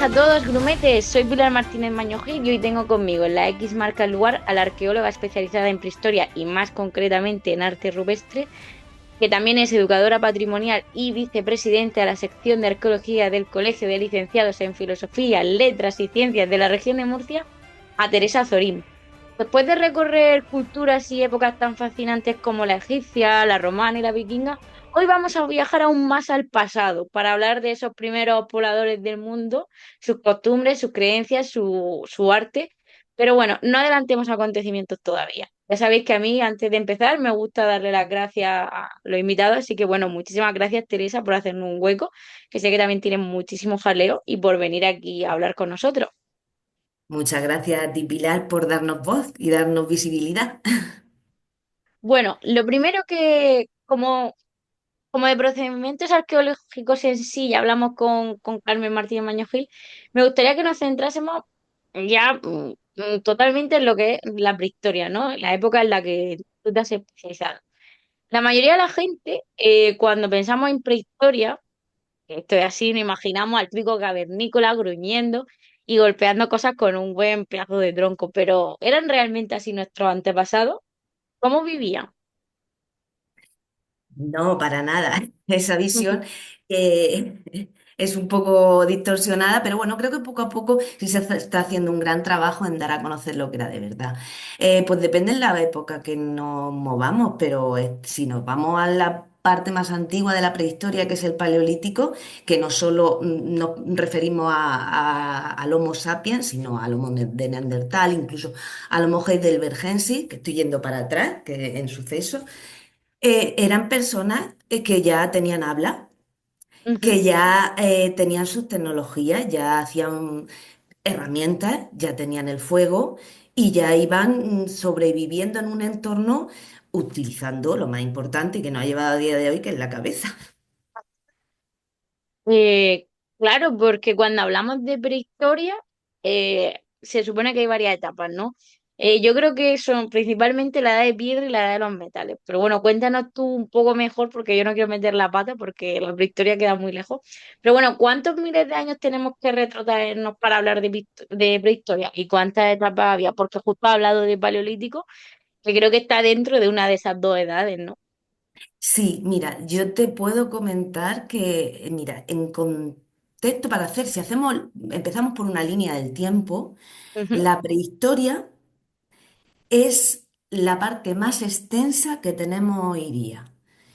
buenas a todos, grumetes. Soy Pilar Martínez Mañojí y hoy tengo conmigo en la X marca el lugar a la arqueóloga especializada en prehistoria y más concretamente en arte rupestre, que también es educadora patrimonial y vicepresidente de la sección de arqueología del Colegio de Licenciados en Filosofía, Letras y Ciencias de la región de Murcia, a Teresa Zorín. Después de recorrer culturas y épocas tan fascinantes como la egipcia, la romana y la vikinga, hoy vamos a viajar aún más al pasado para hablar de esos primeros pobladores del mundo, sus costumbres, sus creencias, su arte. Pero bueno, no adelantemos acontecimientos todavía. Ya sabéis que a mí, antes de empezar, me gusta darle las gracias a los invitados, así que bueno, muchísimas gracias, Teresa, por hacernos un hueco, que sé que también tienes muchísimo jaleo y por venir aquí a hablar con nosotros. Muchas gracias a ti, Pilar, por darnos voz y darnos visibilidad. Bueno, lo primero que, como de procedimientos arqueológicos en sí, ya hablamos con Carmen Martínez Maño Gil, me gustaría que nos centrásemos ya totalmente en lo que es la prehistoria, ¿no? La época en la que tú te has especializado. La mayoría de la gente, cuando pensamos en prehistoria, que esto es así, nos imaginamos al típico cavernícola gruñendo y golpeando cosas con un buen pedazo de tronco, pero ¿eran realmente así nuestros antepasados? ¿Cómo vivían? No, para nada. Esa visión es un poco distorsionada, pero bueno, creo que poco a poco sí está haciendo un gran trabajo en dar a conocer lo que era de verdad. Pues depende de la época que nos movamos, pero si nos vamos a la parte más antigua de la prehistoria, que es el Paleolítico, que no solo nos referimos al Homo sapiens, sino al Homo de Neandertal, incluso al Homo heidelbergensis, que estoy yendo para atrás, que en suceso. Eran personas que ya tenían habla, Ujú. que ya tenían sus tecnologías, ya hacían herramientas, ya tenían el fuego y ya iban sobreviviendo en un entorno utilizando lo más importante que nos ha llevado a día de hoy, que es la cabeza. Eh, claro, porque cuando hablamos de prehistoria, se supone que hay varias etapas, ¿no? Yo creo que son principalmente la edad de piedra y la edad de los metales. Pero bueno, cuéntanos tú un poco mejor, porque yo no quiero meter la pata, porque la prehistoria queda muy lejos. Pero bueno, ¿cuántos miles de años tenemos que retrotraernos para hablar de prehistoria? ¿Y cuántas etapas había? Porque justo he hablado de paleolítico, que creo que está dentro de una de esas dos edades, ¿no? Sí, mira, yo te puedo comentar que, mira, en contexto para hacer, si hacemos, empezamos por una línea del tiempo, Ujú. la prehistoria es la parte más extensa que tenemos hoy día.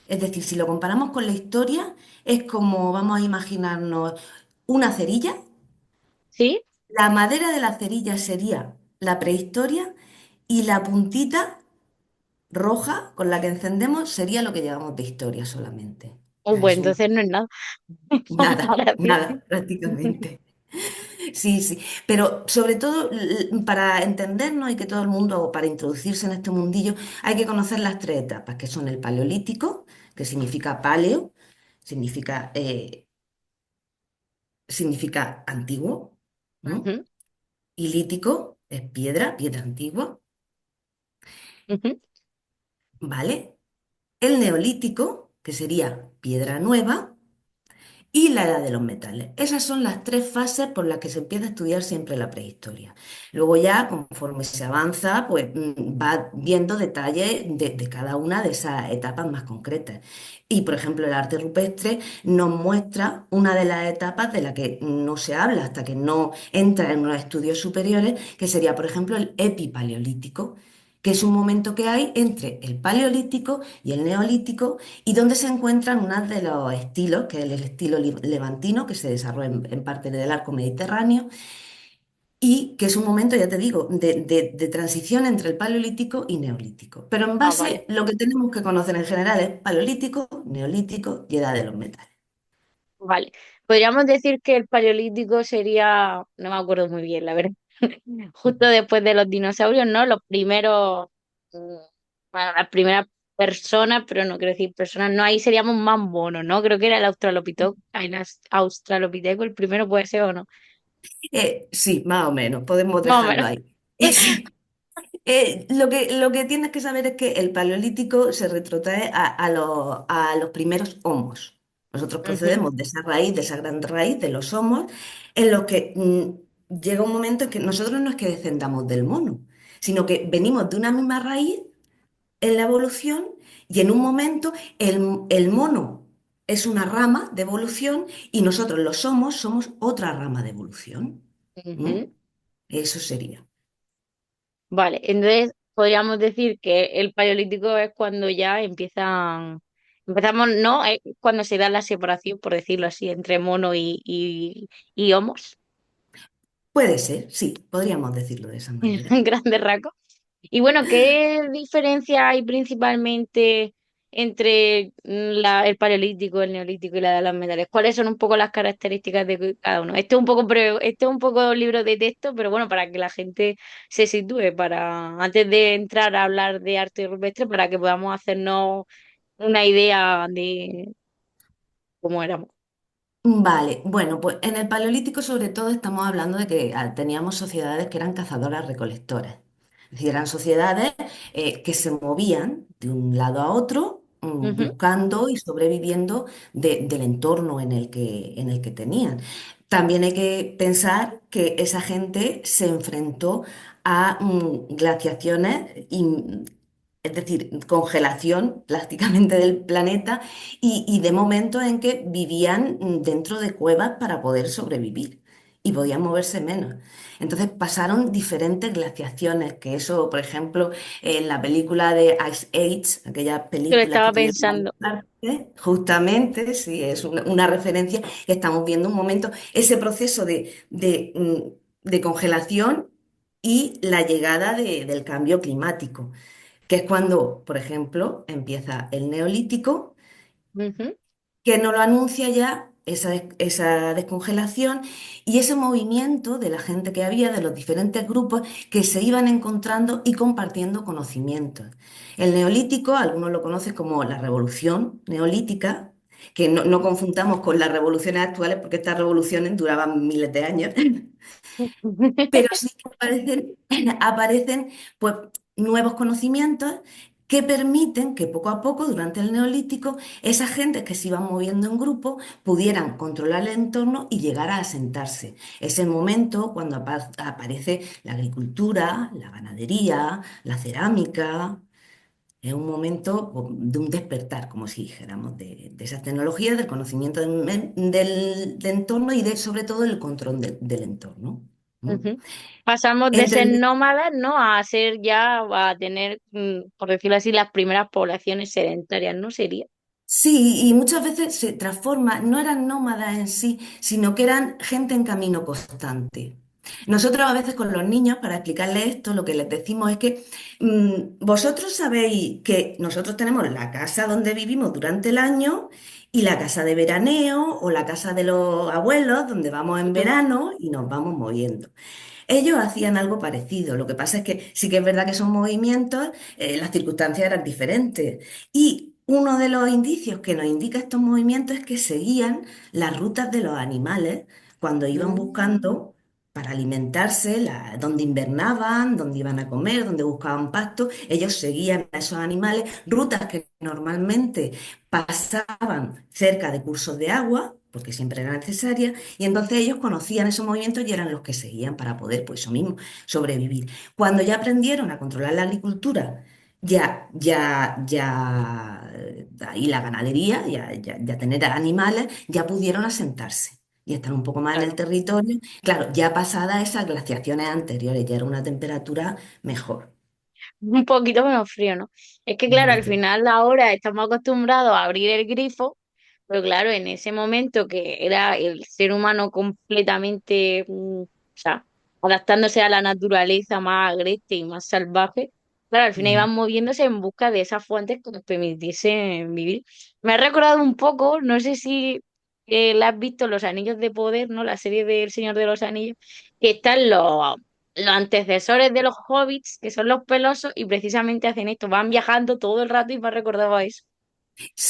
Es decir, si lo comparamos con la historia, es como vamos a imaginarnos una cerilla. ¿Sí? La madera de la cerilla sería la prehistoria y la puntita roja con la que encendemos sería lo que llevamos de historia solamente. O Oh, sea, pues es un entonces no es nada. nada, Comparación. nada prácticamente. Sí, sí, pero sobre todo para entendernos y que todo el mundo, para introducirse en este mundillo, hay que conocer las tres etapas, que son el paleolítico, que significa paleo, significa, significa antiguo, ¿no? Ujú, Y lítico es piedra, piedra antigua, ujú, ¿vale? El neolítico, que sería piedra nueva, y la edad de los metales. Esas son las tres fases por las que se empieza a estudiar siempre la prehistoria. Luego ya, conforme se avanza, pues va viendo detalles de cada una de esas etapas más concretas. Y, por ejemplo, el arte rupestre nos muestra una de las etapas de la que no se habla hasta que no entra en unos estudios superiores, que sería, por ejemplo, el epipaleolítico, que es un momento que hay entre el paleolítico y el neolítico y donde se encuentran uno de los estilos, que es el estilo levantino, que se desarrolla en parte del arco mediterráneo, y que es un momento, ya te digo, de transición entre el paleolítico y neolítico. Pero en ah, vale, base, lo que tenemos que conocer en general es paleolítico, neolítico y edad de los metales. vale. Podríamos decir que el paleolítico sería, no me acuerdo muy bien, la verdad, justo después de los dinosaurios, ¿no? Los primeros, bueno, las primeras personas, pero no quiero decir personas, no, ahí seríamos más monos, ¿no? Creo que era el Australopithecus, Australopithecus, el primero puede ser o no. Sí, más o menos, podemos Más o dejarlo menos. ahí. Sí. Lo que tienes que saber es que el paleolítico se retrotrae a los primeros homos. Nosotros Ujú, procedemos de esa raíz, de esa gran raíz de los homos, en los que llega un momento en que nosotros no es que descendamos del mono, sino que venimos de una misma raíz en la evolución y en un momento el mono es una rama de evolución y nosotros los homos somos otra rama de evolución. ¿Mm? ujú. Eso sería. Vale, entonces podríamos decir que el paleolítico es cuando ya empezamos, ¿no? Es cuando se da la separación, por decirlo así, entre mono y homos, Puede ser, sí, podríamos decirlo de esa manera. en grandes rasgos. Y bueno, ¿qué diferencia hay principalmente entre el paleolítico, el neolítico y la edad de los metales? ¿Cuáles son un poco las características de cada uno? Este es un poco libro de texto, pero bueno, para que la gente se sitúe, para antes de entrar a hablar de arte rupestre, para que podamos hacernos una idea de cómo éramos. Vale, bueno, pues en el Paleolítico sobre todo estamos hablando de que teníamos sociedades que eran cazadoras-recolectoras. Es decir, eran sociedades que se movían de un lado a otro Ujú, buscando y sobreviviendo del entorno en el que tenían. También hay que pensar que esa gente se enfrentó a glaciaciones es decir, congelación prácticamente del planeta y de momentos en que vivían dentro de cuevas para poder sobrevivir y podían moverse menos. Entonces pasaron diferentes glaciaciones, que eso, por ejemplo, en la película de Ice Age, aquella que lo película que estaba tiene la pensando. Antártida, justamente, sí, es una referencia, que estamos viendo un momento, ese proceso de congelación y la llegada del cambio climático, que es cuando, por ejemplo, empieza el neolítico, Ujú, que nos lo anuncia ya esa descongelación y ese movimiento de la gente que había, de los diferentes grupos que se iban encontrando y compartiendo conocimientos. El neolítico, algunos lo conocen como la revolución neolítica, que no confundamos con las revoluciones actuales porque estas revoluciones duraban miles de años. Pero sí que aparecen pues, nuevos conocimientos que permiten que poco a poco, durante el Neolítico, esas gentes que se iban moviendo en grupo pudieran controlar el entorno y llegar a asentarse. Es el momento cuando aparece la agricultura, la ganadería, la cerámica. Es un momento pues, de un despertar, como si dijéramos, de esas tecnologías, del conocimiento del entorno y sobre todo el control del entorno. ¿Mm? ujú. Pasamos de Entre ser el- nómadas, ¿no? A ser ya, a tener, por decirlo así, las primeras poblaciones sedentarias, ¿no? Sería. Sí, y muchas veces se transforma, no eran nómadas en sí, sino que eran gente en camino constante. Nosotros a veces con los niños, para explicarles esto, lo que les decimos es que vosotros sabéis que nosotros tenemos la casa donde vivimos durante el año y la casa de veraneo o la casa de los abuelos donde vamos en Ujú, verano y nos vamos moviendo. Ellos hacían algo parecido, lo que pasa es que sí que es verdad que son movimientos, las circunstancias eran diferentes. Y uno de los indicios que nos indica estos movimientos es que seguían las rutas de los animales cuando iban mm, buscando para alimentarse, dónde invernaban, dónde iban a comer, dónde buscaban pasto. Ellos seguían a esos animales, rutas que normalmente pasaban cerca de cursos de agua, porque siempre era necesaria, y entonces ellos conocían esos movimientos y eran los que seguían para poder, pues eso mismo, sobrevivir. Cuando ya aprendieron a controlar la agricultura, y la ganadería, ya tener animales, ya pudieron asentarse y estar un poco más en el claro. territorio. Claro, ya pasadas esas glaciaciones anteriores, ya era una temperatura mejor. Un poquito menos frío, ¿no? Es que, claro, al Menos. final ahora estamos acostumbrados a abrir el grifo, pero claro, en ese momento que era el ser humano completamente, o sea, adaptándose a la naturaleza más agreste y más salvaje, claro, al final Mm. iban moviéndose en busca de esas fuentes que nos permitiesen vivir. Me ha recordado un poco, no sé si la has visto, Los Anillos de Poder, ¿no? La serie del Señor de los Anillos, que están los antecesores de los hobbits, que son los pelosos, y precisamente hacen esto, van viajando todo el rato y me ha recordado a eso.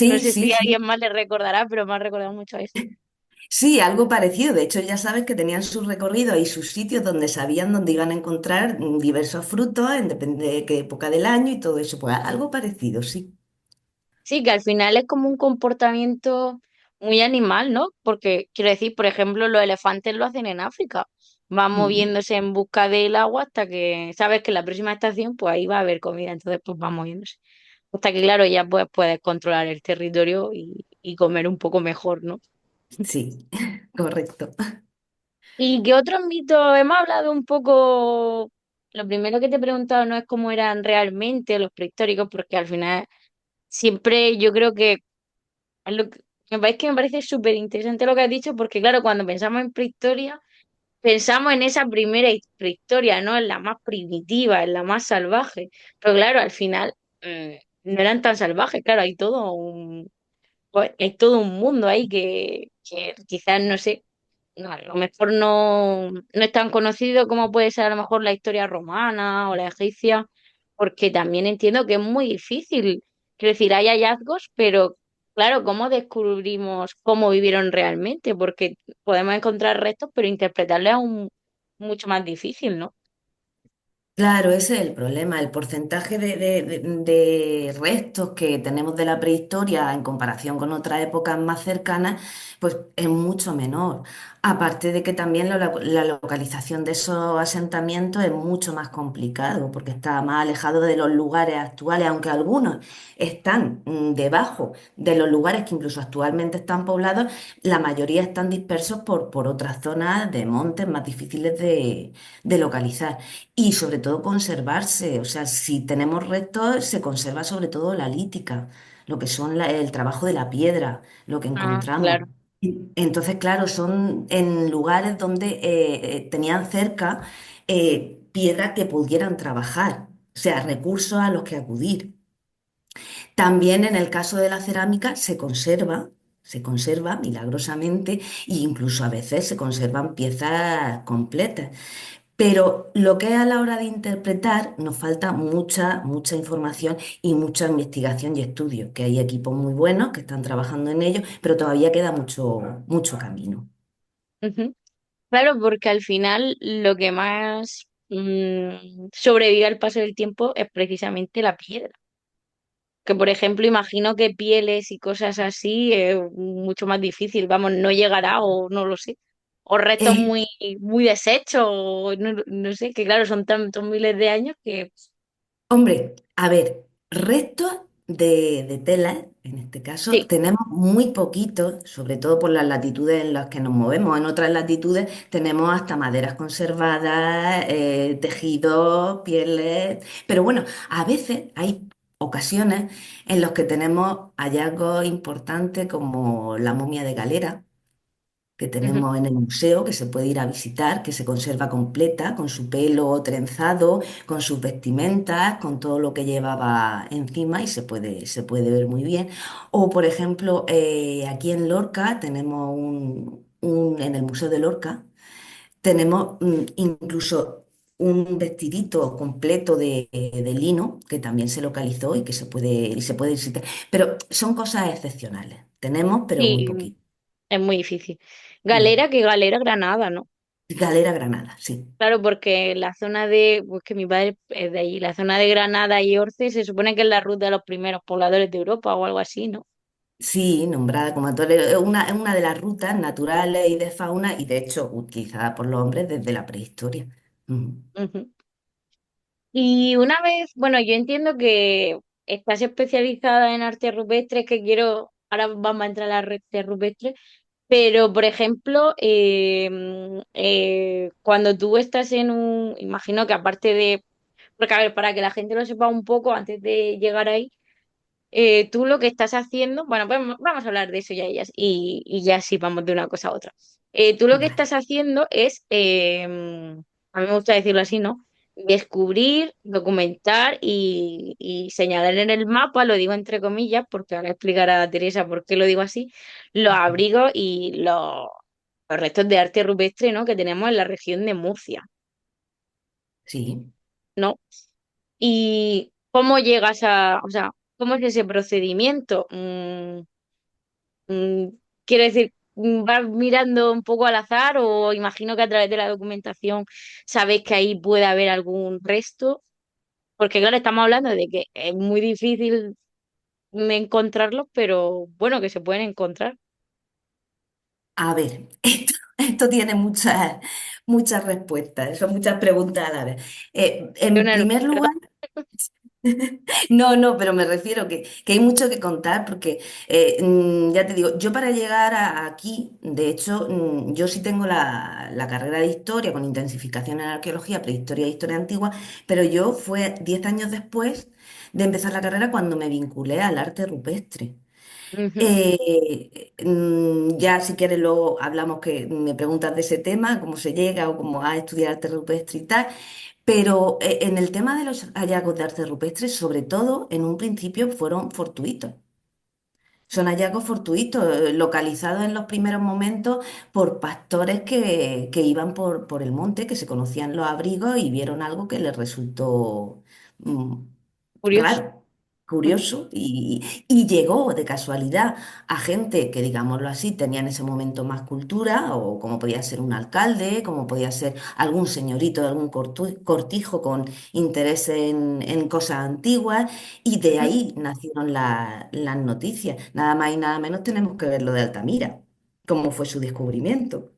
No Sí, sé sí, si a alguien sí. más le recordará, pero me ha recordado mucho a eso. Sí, algo parecido. De hecho, ya sabes que tenían sus recorridos y sus sitios donde sabían dónde iban a encontrar diversos frutos, en depende de qué época del año y todo eso. Pues algo parecido, sí. Sí, que al final es como un comportamiento muy animal, ¿no? Porque quiero decir, por ejemplo, los elefantes lo hacen en África. Van Mm. moviéndose en busca del agua hasta que sabes que en la próxima estación pues ahí va a haber comida, entonces pues van moviéndose. Hasta que claro, ya pues puedes controlar el territorio y comer un poco mejor, ¿no? Sí, correcto. ¿Y qué otros mitos? Hemos hablado un poco, lo primero que te he preguntado no es cómo eran realmente los prehistóricos, porque al final siempre yo creo que es lo que me parece súper interesante lo que has dicho, porque claro, cuando pensamos en prehistoria, pensamos en esa primera prehistoria, ¿no? En la más primitiva, en la más salvaje. Pero claro, al final no eran tan salvajes, claro, hay todo un mundo ahí que quizás, no sé, no, a lo mejor no es tan conocido como puede ser a lo mejor la historia romana o la egipcia, porque también entiendo que es muy difícil. Quiero decir, hay hallazgos, pero claro, ¿cómo descubrimos cómo vivieron realmente? Porque podemos encontrar restos, pero interpretarlos es aún mucho más difícil, ¿no? Claro, ese es el problema. El porcentaje de restos que tenemos de la prehistoria en comparación con otras épocas más cercanas, pues es mucho menor. Aparte de que también la localización de esos asentamientos es mucho más complicado porque está más alejado de los lugares actuales, aunque algunos están debajo de los lugares que incluso actualmente están poblados, la mayoría están dispersos por otras zonas de montes más difíciles de localizar. Y sobre todo conservarse, o sea, si tenemos restos, se conserva sobre todo la lítica, lo que son el trabajo de la piedra, lo que Ah, encontramos. claro. Entonces, claro, son en lugares donde tenían cerca piedra que pudieran trabajar, o sea, recursos a los que acudir. También en el caso de la cerámica se conserva milagrosamente e incluso a veces se conservan piezas completas. Pero lo que es a la hora de interpretar, nos falta mucha información y mucha investigación y estudio, que hay equipos muy buenos que están trabajando en ello, pero todavía queda mucho camino. Ujú. Claro, porque al final lo que más sobrevive al paso del tiempo es precisamente la piedra. Que por ejemplo, imagino que pieles y cosas así es mucho más difícil, vamos, no llegará o no lo sé. O restos Eh, muy deshechos, o no sé, que claro, son tantos miles de años que Hombre, a ver, restos de tela, en este caso, sí. tenemos muy poquitos, sobre todo por las latitudes en las que nos movemos. En otras latitudes tenemos hasta maderas conservadas, tejidos, pieles. Pero bueno, a veces hay ocasiones en las que tenemos hallazgos importantes como la momia de Galera que Ujú, tenemos en el museo, que se puede ir a visitar, que se conserva completa, con su pelo trenzado, con sus vestimentas, con todo lo que llevaba encima y se puede ver muy bien. O, por ejemplo, aquí en Lorca tenemos en el Museo de Lorca, tenemos incluso un vestidito completo de lino que también se localizó y se puede visitar. Pero son cosas excepcionales. Tenemos, pero muy sí, poquito. es muy difícil. Mm. Galera, que Galera Granada, ¿no? Galera Granada, sí. Claro, porque la zona pues que mi padre es de allí, la zona de Granada y Orce se supone que es la ruta de los primeros pobladores de Europa o algo así, ¿no? Sí, nombrada como torre, es una de las rutas naturales y de fauna y de hecho utilizada por los hombres desde la prehistoria. Ujú. Ujú. Y una vez, bueno, yo entiendo que estás especializada en arte rupestre, que quiero, ahora vamos a entrar a la arte rupestre, pero por ejemplo, cuando tú estás imagino que aparte de, porque a ver, para que la gente lo sepa un poco antes de llegar ahí, tú lo que estás haciendo, bueno, pues vamos a hablar de eso y ya sí vamos de una cosa a otra. Tú lo que Vale, estás haciendo es, a mí me gusta decirlo así, ¿no? Descubrir, documentar y señalar en el mapa, lo digo entre comillas, porque ahora explicará a Teresa por qué lo digo así, los abrigos y los restos de arte rupestre, ¿no? Que tenemos en la región de Murcia, sí. ¿no? ¿Y cómo llegas o sea, cómo es ese procedimiento? Mm, quiero decir, ¿vas mirando un poco al azar o imagino que a través de la documentación sabes que ahí puede haber algún resto? Porque claro, estamos hablando de que es muy difícil encontrarlos, pero bueno, que se pueden encontrar. A ver, esto tiene muchas respuestas, son muchas preguntas a la vez. En Una, primer ¿verdad? lugar, no, no, pero me refiero que hay mucho que contar porque, ya te digo, yo para llegar aquí, de hecho, yo sí tengo la carrera de historia con intensificación en arqueología, prehistoria e historia antigua, pero yo fue 10 años después de empezar la carrera cuando me vinculé al arte rupestre. Ujú. Ya si quieres luego hablamos que me preguntas de ese tema, cómo se llega o cómo a estudiar arte rupestre y tal, pero en el tema de los hallazgos de arte rupestre, sobre todo en un principio fueron fortuitos. Son hallazgos fortuitos, localizados en los primeros momentos por pastores que iban por el monte, que se conocían los abrigos y vieron algo que les resultó mm, Curioso. raro, curioso, y llegó de casualidad a gente que, digámoslo así, tenía en ese momento más cultura, o como podía ser un alcalde, como podía ser algún señorito de algún cortijo con interés en cosas antiguas. Y de Ujú. ahí nacieron las noticias. Nada más y nada menos tenemos que ver lo de Altamira, cómo fue su descubrimiento.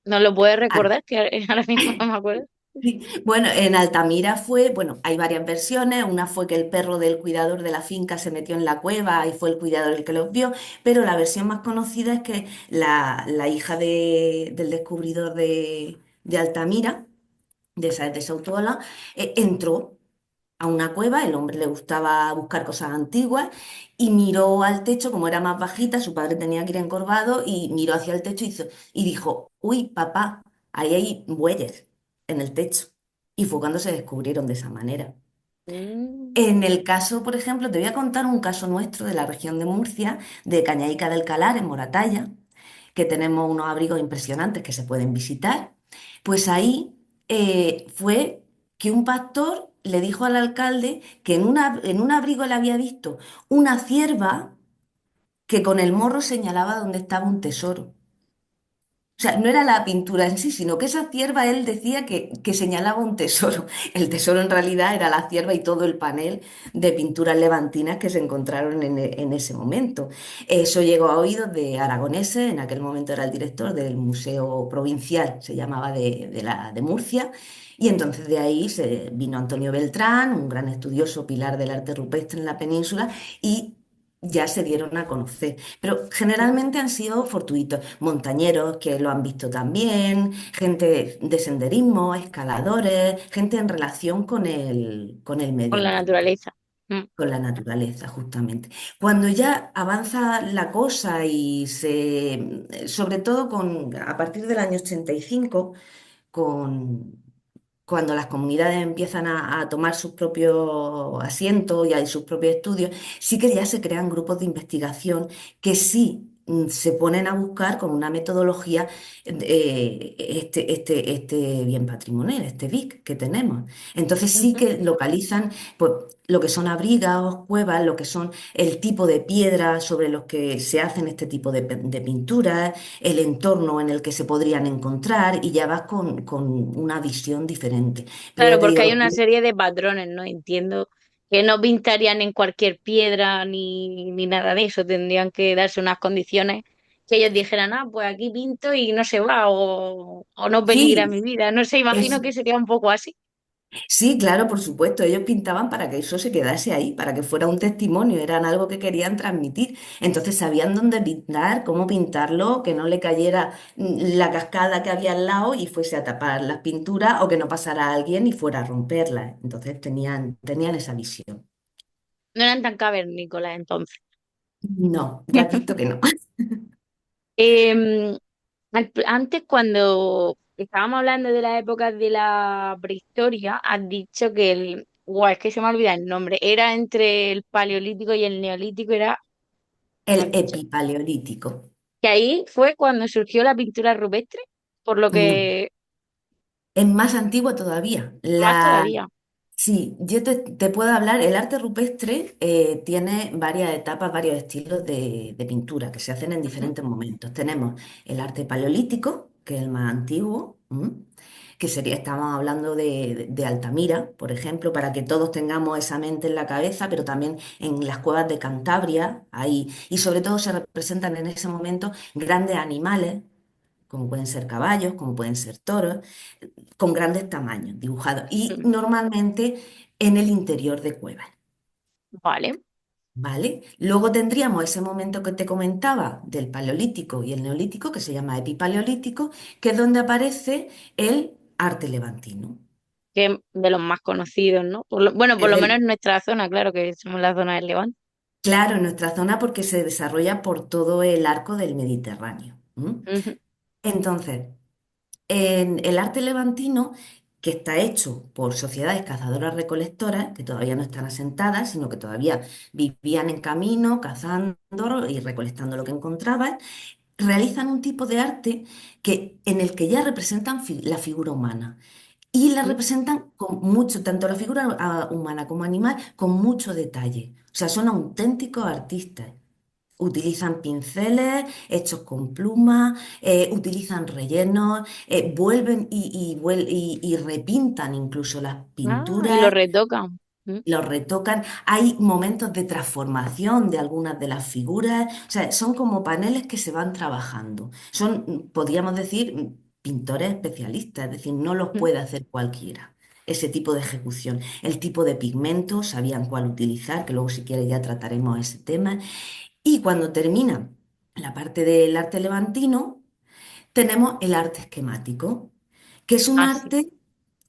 ¿No lo puedes Ah, recordar? Que ahora mismo no me acuerdo. sí. Bueno, en Altamira fue, bueno, hay varias versiones. Una fue que el perro del cuidador de la finca se metió en la cueva y fue el cuidador el que los vio, pero la versión más conocida es que la hija del descubridor de Altamira, de Sautuola, entró a una cueva, el hombre le gustaba buscar cosas antiguas y miró al techo, como era más bajita, su padre tenía que ir encorvado y miró hacia el techo y dijo, uy, papá, ahí hay bueyes en el techo. Y fue cuando se descubrieron de esa manera. Mm. En el caso, por ejemplo, te voy a contar un caso nuestro de la región de Murcia, de Cañaica del Calar, en Moratalla, que tenemos unos abrigos impresionantes que se pueden visitar. Pues ahí fue que un pastor le dijo al alcalde que en un abrigo le había visto una cierva que con el morro señalaba dónde estaba un tesoro. O sea, no era la pintura en sí, sino que esa cierva él decía que señalaba un tesoro. El tesoro en realidad era la cierva y todo el panel de pinturas levantinas que se encontraron en ese momento. Eso llegó a oídos de aragoneses, en aquel momento era el director del Museo Provincial, se llamaba de Murcia, y entonces de ahí se vino Antonio Beltrán, un gran estudioso pilar del arte rupestre en la península, y ya se dieron a conocer. Pero generalmente han sido fortuitos, montañeros que lo han visto también, gente de senderismo, escaladores, gente en relación con el medio Con la ambiente, naturaleza. Mm. con la naturaleza, justamente. Cuando ya avanza la cosa sobre todo a partir del año 85, con, cuando las comunidades empiezan a tomar sus propios asientos y hay sus propios estudios, sí que ya se crean grupos de investigación que sí se ponen a buscar con una metodología este bien patrimonial, este BIC que tenemos. Entonces sí Ujú. que localizan pues, lo que son abrigas, cuevas, lo que son el tipo de piedra sobre los que se hacen este tipo de pinturas, el entorno en el que se podrían encontrar y ya vas con una visión diferente. Pero ya Claro, te porque digo, hay una serie de patrones, ¿no? Entiendo que no pintarían en cualquier piedra ni nada de eso. Tendrían que darse unas condiciones que ellos dijeran, ah, pues aquí pinto y no se va o no peligra mi sí, vida. No sé, imagino es, que sería un poco así. sí, claro, por supuesto, ellos pintaban para que eso se quedase ahí, para que fuera un testimonio, eran algo que querían transmitir. Entonces sabían dónde pintar, cómo pintarlo, que no le cayera la cascada que había al lado y fuese a tapar las pinturas o que no pasara alguien y fuera a romperlas. Entonces tenían esa visión. No eran tan cavernícolas entonces. No, ya has visto que no. Em, Antes, cuando estábamos hablando de la época de la prehistoria, has dicho que Guau, es que se me olvida el nombre. Era entre el paleolítico y el neolítico, era, me has El dicho. epipaleolítico. Que ahí fue cuando surgió la pintura rupestre, por lo No. que Es más antigua todavía. más todavía. Sí, yo te puedo hablar, el arte rupestre tiene varias etapas, varios estilos de pintura que se hacen en Ujú. diferentes momentos. Tenemos el arte paleolítico, que es el más antiguo, que sería, estamos hablando de Altamira, por ejemplo, para que todos tengamos esa mente en la cabeza, pero también en las cuevas de Cantabria, ahí, y sobre todo se representan en ese momento grandes animales, como pueden ser caballos, como pueden ser toros, con grandes tamaños dibujados, y Mm, normalmente en el interior de cuevas. vale. ¿Vale? Luego tendríamos ese momento que te comentaba del Paleolítico y el Neolítico, que se llama Epipaleolítico, que es donde aparece el arte levantino. Que es de los más conocidos, ¿no? Bueno, por Es lo menos en del- nuestra zona, claro que somos la zona del Levante. claro, en nuestra zona porque se desarrolla por todo el arco del Mediterráneo. ¿M? Ujú, Entonces, en el arte levantino, que está hecho por sociedades cazadoras-recolectoras, que todavía no están asentadas, sino que todavía vivían en camino, cazando y recolectando lo que encontraban, realizan un tipo de arte en el que ya representan la figura humana. Y la ujú. representan con mucho, tanto la figura humana como animal, con mucho detalle. O sea, son auténticos artistas. Utilizan pinceles hechos con plumas, utilizan rellenos, vuelven y repintan incluso las Ah, y lo pinturas, retocan. Mm, los retocan. Hay momentos de transformación de algunas de las figuras. O sea, son como paneles que se van trabajando. Son, podríamos decir, pintores especialistas, es decir, no los mm. puede hacer cualquiera. Ese tipo de ejecución, el tipo de pigmento, sabían cuál utilizar, que luego si quieres ya trataremos ese tema. Y cuando termina la parte del arte levantino, tenemos el arte esquemático, que es un Ah, sí. arte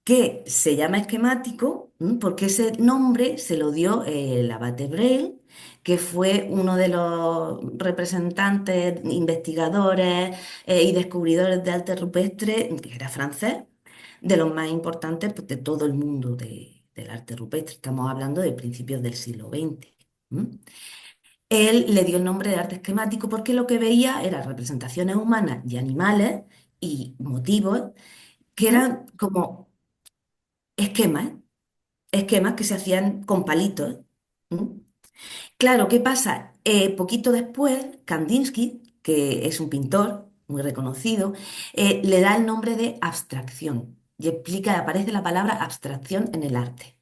que se llama esquemático, porque ese nombre se lo dio el abate Brel, que fue uno de los representantes, investigadores y descubridores de arte rupestre, que era francés, de los más importantes pues, de todo el mundo del arte rupestre. Estamos hablando de principios del siglo XX. Él le dio el nombre de arte esquemático porque lo que veía eran representaciones humanas y animales y motivos que Ujú. eran como esquemas, esquemas que se hacían con palitos. ¿M? Claro, ¿qué pasa? Poquito después, Kandinsky, que es un pintor muy reconocido, le da el nombre de abstracción y explica, aparece la palabra abstracción en el arte.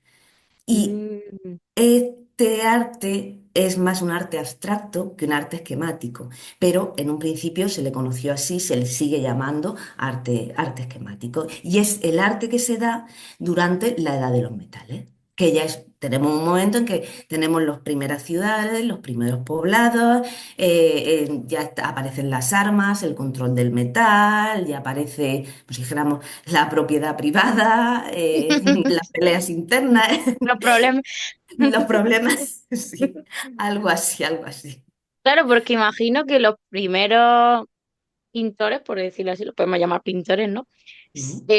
Y Mm, este arte es más un arte abstracto que un arte esquemático, pero en un principio se le conoció así, se le sigue llamando arte esquemático. Y es el arte que se da durante la Edad de los Metales, que ya tenemos un momento en que tenemos las primeras ciudades, los primeros poblados, aparecen las armas, el control del metal, ya aparece, pues si dijéramos, la propiedad privada, las peleas internas. los problemas. Los problemas, sí, algo así, algo así. Claro, porque imagino que los primeros pintores, por decirlo así, los podemos llamar pintores, ¿no? Mm.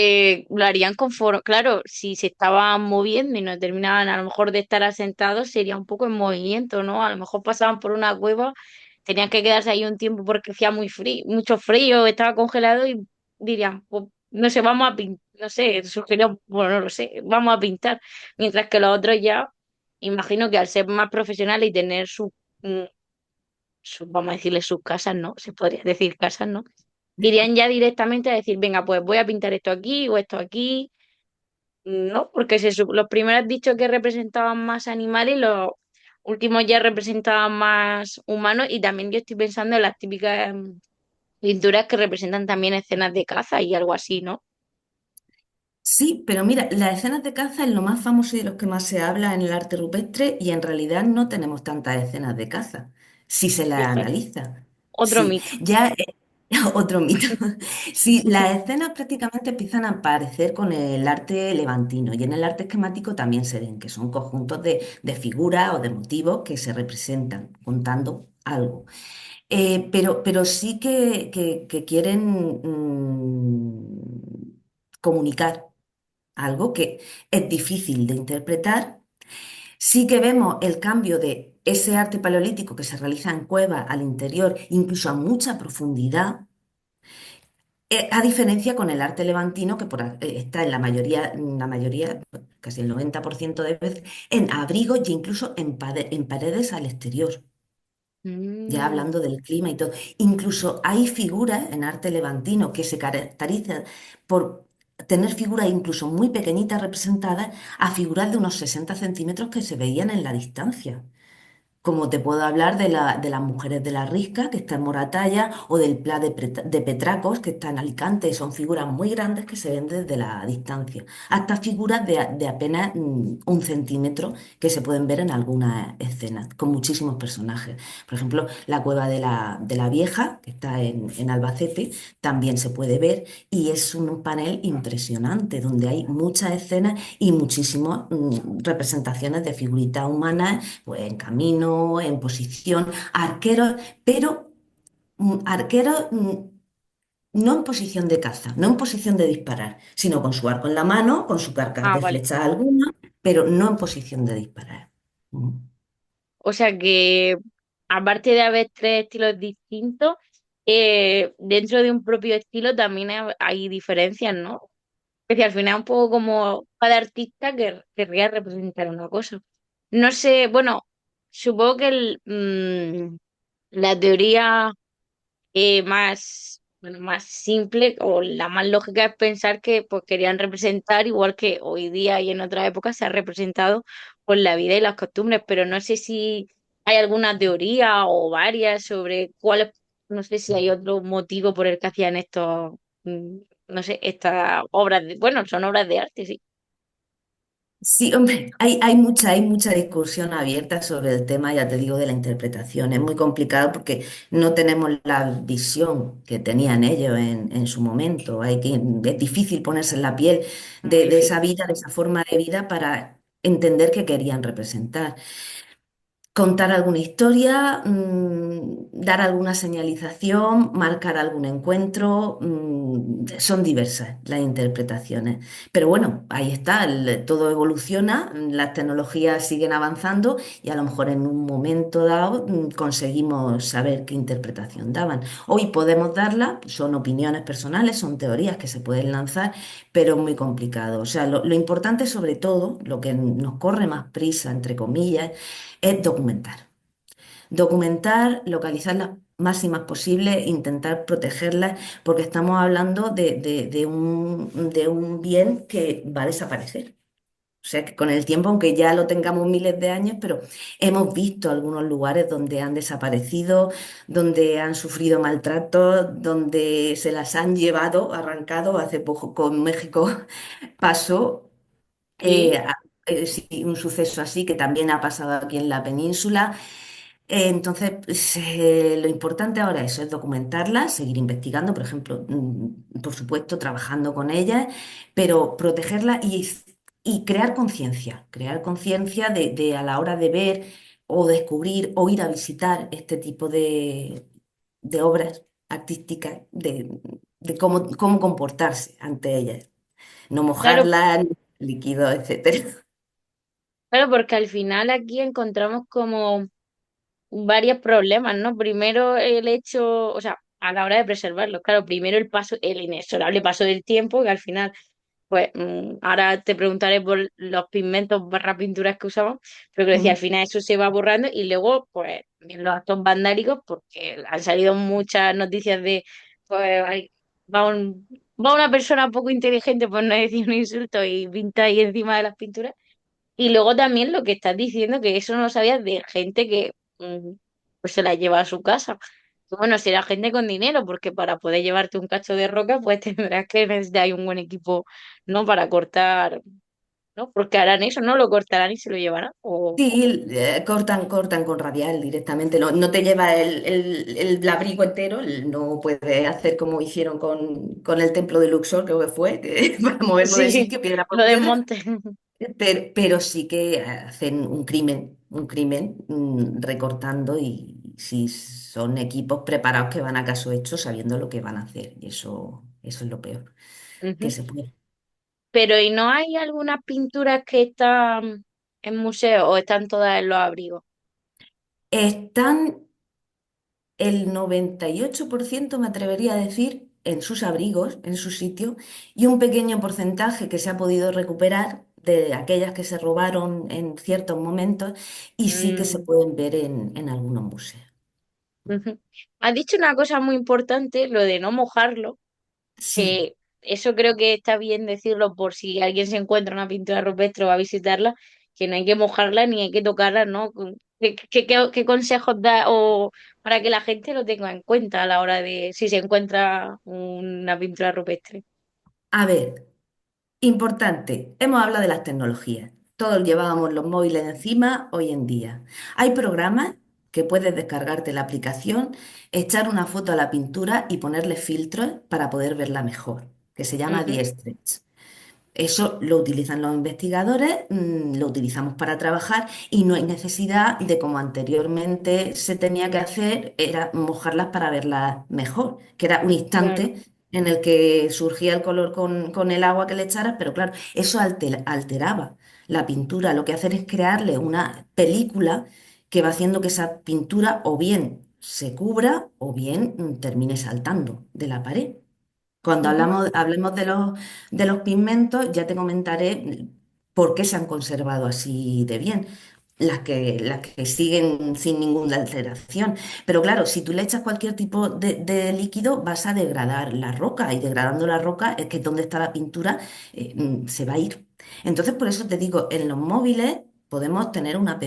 Lo harían conforme, claro, si se estaban moviendo y no terminaban a lo mejor de estar asentados, sería un poco en movimiento, ¿no? A lo mejor pasaban por una cueva, tenían que quedarse ahí un tiempo porque hacía muy frío, mucho frío, estaba congelado y dirían, pues, no sé, vamos a pintar, no sé, sugirió, bueno, no lo sé, vamos a pintar. Mientras que los otros ya, imagino que al ser más profesionales y tener mm, vamos a decirle sus casas, ¿no? Se podría decir casas, ¿no? Irían ya directamente a decir, venga, pues voy a pintar esto aquí o esto aquí, ¿no? Porque los primeros han dicho que representaban más animales, los últimos ya representaban más humanos y también yo estoy pensando en las típicas pinturas que representan también escenas de caza y algo así, ¿no? Sí, pero mira, las escenas de caza es lo más famoso y de los que más se habla en el arte rupestre y en realidad no tenemos tantas escenas de caza, si se las Fíjate, analiza. otro Sí, mito. ya otro mito. Sí, las escenas prácticamente empiezan a aparecer con el arte levantino y en el arte esquemático también se ven, que son conjuntos de figuras o de motivos que se representan contando algo. Pero sí que quieren comunicar algo que es difícil de interpretar. Sí que vemos el cambio de ese arte paleolítico que se realiza en cuevas al interior, incluso a mucha profundidad, a diferencia con el arte levantino, que está en la mayoría, casi el 90% de veces, en abrigos y incluso en paredes al exterior. ya Mm. hablando del clima y todo. Incluso hay figuras en arte levantino que se caracterizan por tener figuras incluso muy pequeñitas representadas a figuras de unos 60 centímetros que se veían en la distancia. Como te puedo hablar de las mujeres de la Risca, que está en Moratalla, o del Pla de Petracos, que está en Alicante. Son figuras muy grandes que se ven desde la distancia. Hasta figuras de apenas 1 centímetro que se pueden ver en algunas escenas, con muchísimos personajes. Por ejemplo, la cueva de la Vieja, que está en Albacete, también se puede ver y es un panel impresionante, donde hay muchas escenas y muchísimas representaciones de figuritas humanas pues en camino, en posición, arqueros, pero arqueros no en posición de caza, no en posición de disparar, sino con su arco en la mano, con su carcas Ah, de vale. flecha alguna, pero no en posición de disparar. Mm. O sea que, aparte de haber tres estilos distintos, dentro de un propio estilo también hay diferencias, ¿no? Es decir, al final un poco como cada artista que querría representar una cosa. No sé, bueno, supongo que la teoría más, bueno, más simple o la más lógica es pensar que pues, querían representar, igual que hoy día y en otras épocas se ha representado por la vida y las costumbres, pero no sé si hay alguna teoría o varias sobre cuáles, no sé si hay otro motivo por el que hacían estos, no sé, estas obras de, bueno, son obras de arte, sí. Sí, hombre, hay mucha discusión abierta sobre el tema, ya te digo, de la interpretación. Es muy complicado porque no tenemos la visión que tenían ellos en su momento. Es difícil ponerse en la piel Muy de esa difícil. vida, de esa forma de vida para entender qué querían representar. Contar alguna historia, dar alguna señalización, marcar algún encuentro, son diversas las interpretaciones. Pero bueno, ahí está, todo evoluciona, las tecnologías siguen avanzando y a lo mejor en un momento dado conseguimos saber qué interpretación daban. Hoy podemos darla, son opiniones personales, son teorías que se pueden lanzar, pero es muy complicado. O sea, lo importante sobre todo, lo que nos corre más prisa, entre comillas, es documentar. Documentar, localizar las máximas posibles, intentar protegerlas, porque estamos hablando de un bien que va a desaparecer. O sea que con el tiempo, aunque ya lo tengamos miles de años, pero hemos visto algunos lugares donde han desaparecido, donde han sufrido maltratos, donde se las han llevado, arrancado. Hace poco con México pasó Sí, sí, un suceso así que también ha pasado aquí en la península. Entonces, pues, lo importante ahora eso es documentarlas, seguir investigando, por ejemplo, por supuesto, trabajando con ellas, pero protegerlas y crear conciencia de a la hora de ver o descubrir o ir a visitar este tipo de obras artísticas, de cómo comportarse ante ellas, no claro, mojarlas, líquidos, etcétera. claro, porque al final aquí encontramos como varios problemas, ¿no? Primero el hecho, o sea, a la hora de preservarlos, claro, primero el paso, el inexorable paso del tiempo, que al final, pues, ahora te preguntaré por los pigmentos barra pinturas que usaban, pero que decía, al final eso se va borrando y luego, pues, también los actos vandálicos, porque han salido muchas noticias de, pues, va una persona poco inteligente, por no decir un insulto, y pinta ahí encima de las pinturas. Y luego también lo que estás diciendo, que eso no lo sabías de gente que pues se la lleva a su casa. Y bueno, será gente con dinero, porque para poder llevarte un cacho de roca, pues tendrás que necesitar un buen equipo, ¿no? Para cortar, ¿no? Porque harán eso, ¿no? Lo cortarán y se lo llevarán. Sí, cortan con radial directamente. No, no te lleva el abrigo entero, no puede hacer como hicieron con el templo de Luxor, creo que fue, para moverlo de Sí, sitio, piedra por lo piedra. desmonte. Pero sí que hacen un crimen recortando y si son equipos preparados que van a caso hecho sabiendo lo que van a hacer. Y eso es lo peor que Ujú. se puede. Pero ¿y no hay algunas pinturas que están en museos o están todas en los abrigos? Están el 98% me atrevería a decir, en sus abrigos, en su sitio, y un pequeño porcentaje que se ha podido recuperar de aquellas que se robaron en ciertos momentos y sí que se Mm. pueden ver en algunos museos. Ujú. Has dicho una cosa muy importante, lo de no mojarlo, Sí. que eso creo que está bien decirlo por si alguien se encuentra una pintura rupestre o va a visitarla, que no hay que mojarla ni hay que tocarla, ¿no? ¿Qué consejos da o para que la gente lo tenga en cuenta a la hora de si se encuentra una pintura rupestre? A ver, importante, hemos hablado de las tecnologías. Todos llevábamos los móviles encima hoy en día. Hay programas que puedes descargarte la aplicación, echar una foto a la pintura y ponerle filtros para poder verla mejor, que se llama Ujú, The-Stretch. Eso lo utilizan los investigadores, lo utilizamos para trabajar y no hay necesidad de, como anteriormente se tenía que hacer, era mojarlas para verlas mejor, que era un claro. instante en el que surgía el color con el agua que le echaras, pero claro, eso alteraba la pintura. Lo que hacer es crearle una película que va haciendo que esa pintura o bien se cubra o bien termine saltando de la pared. Cuando Ujú, hablemos de los pigmentos, ya te comentaré por qué se han conservado así de bien, las que siguen sin ninguna alteración. Pero claro, si tú le echas cualquier tipo de líquido, vas a degradar la roca y degradando la roca es que donde está la pintura se va a ir. Entonces, por eso te digo, en los móviles podemos tener una app.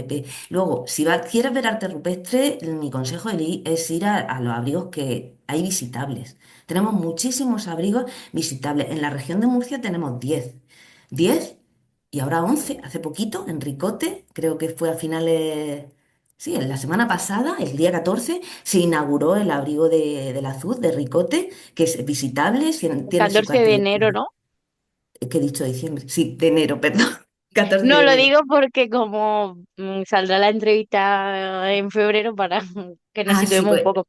Luego, si quieres ver arte rupestre, mi consejo es ir a los abrigos que hay visitables. Tenemos muchísimos abrigos visitables. En la región de Murcia tenemos 10 y ahora 11. Hace poquito, en Ricote, creo que fue a finales, sí, en la semana pasada, el día 14, se inauguró el abrigo del Azul de Ricote, que es visitable, el tiene su 14 de cartel. enero, ¿no? ¿Qué he dicho diciembre? Sí, de enero, perdón. 14 No de lo enero. digo porque como saldrá la entrevista en febrero para que nos Ah, sí, situemos un pues poco.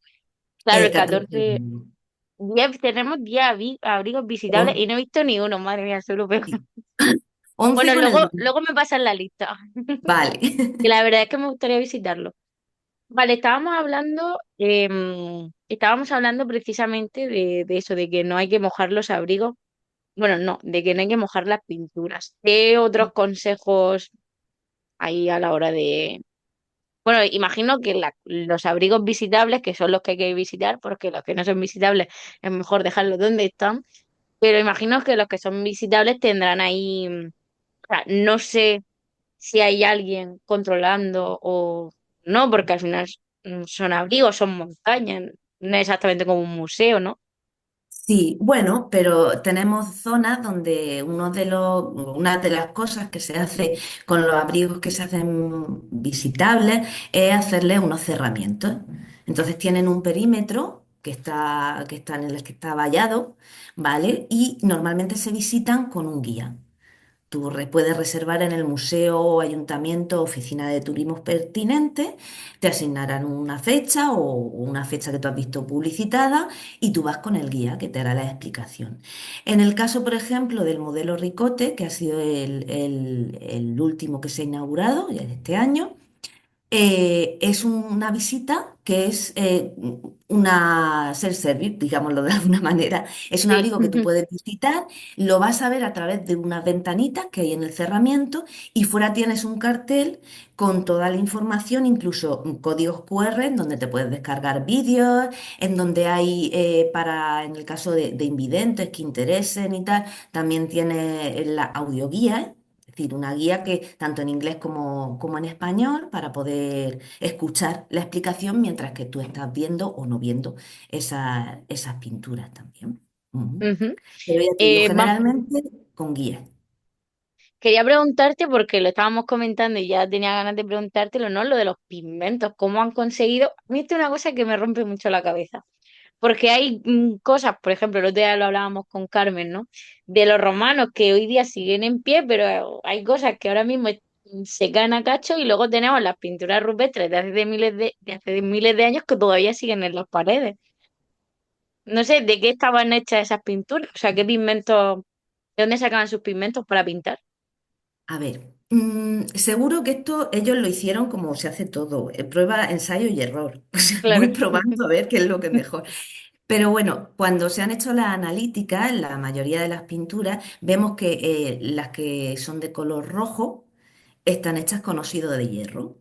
Claro, el el 14 de 14, enero. 10 tenemos 10 abrigos visitables y On- no he visto ni uno, madre mía, solo veo. sí. 11 Bueno, con el... luego me pasan la lista, Vale. que la verdad es que me gustaría visitarlo. Vale, estábamos hablando precisamente de eso, de que no hay que mojar los abrigos. Bueno, no, de que no hay que mojar las pinturas. ¿Qué otros consejos hay a la hora de... Bueno, imagino que los abrigos visitables, que son los que hay que visitar, porque los que no son visitables es mejor dejarlos donde están, pero imagino que los que son visitables tendrán ahí, o sea, no sé si hay alguien controlando o no, porque al final son abrigos, son montañas, no es exactamente como un museo, ¿no? Sí, bueno, pero tenemos zonas donde una de las cosas que se hace con los abrigos que se hacen visitables es hacerle unos cerramientos. Entonces tienen un perímetro que está en el que está vallado, ¿vale? Y normalmente se visitan con un guía. Tú puedes reservar en el museo o ayuntamiento, oficina de turismo pertinente, te asignarán una fecha o una fecha que tú has visto publicitada y tú vas con el guía que te hará la explicación. En el caso, por ejemplo, del modelo Ricote, que ha sido el último que se ha inaugurado ya de este año, es una visita que es una self-service, digámoslo de alguna manera. Es un Sí. abrigo que tú puedes visitar, lo vas a ver a través de unas ventanitas que hay en el cerramiento y fuera tienes un cartel con toda la información, incluso códigos QR en donde te puedes descargar vídeos, en donde hay en el caso de invidentes que interesen y tal, también tiene la audioguía. Es decir, una guía que tanto en inglés como en español para poder escuchar la explicación mientras que tú estás viendo o no viendo esas pinturas también. Ujú. Ujú. Pero ya te digo, Va- generalmente con guías. Quería preguntarte, porque lo estábamos comentando y ya tenía ganas de preguntártelo, ¿no? Lo de los pigmentos, ¿cómo han conseguido? A mí esto es una cosa que me rompe mucho la cabeza, porque hay cosas, por ejemplo, el otro día lo hablábamos con Carmen, ¿no? De los romanos que hoy día siguen en pie, pero hay cosas que ahora mismo se caen a cacho y luego tenemos las pinturas rupestres de hace de miles de años que todavía siguen en las paredes. No sé de qué estaban hechas esas pinturas, o sea, qué pigmentos, de dónde sacaban sus pigmentos para pintar. A ver, seguro que esto ellos lo hicieron como se hace todo, prueba, ensayo y error. O sea, voy Claro. probando a ver qué es lo que es mejor. Pero bueno, cuando se han hecho la analítica, en la mayoría de las pinturas, vemos que las que son de color rojo están hechas con óxido de hierro,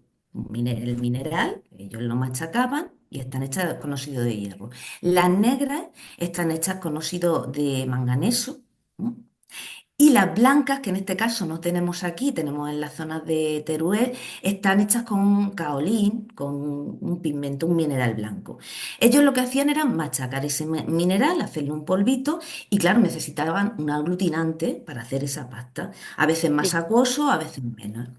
el mineral, ellos lo machacaban y están hechas con óxido de hierro. Las negras están hechas con óxido de manganeso. ¿M? Y las blancas, que en este caso no tenemos aquí, tenemos en las zonas de Teruel, están hechas con caolín, con un pigmento, un mineral blanco. Ellos lo que hacían era machacar ese mineral, hacerle un polvito y claro, necesitaban un aglutinante para hacer esa pasta, a veces más Sí. acuoso, a veces menos.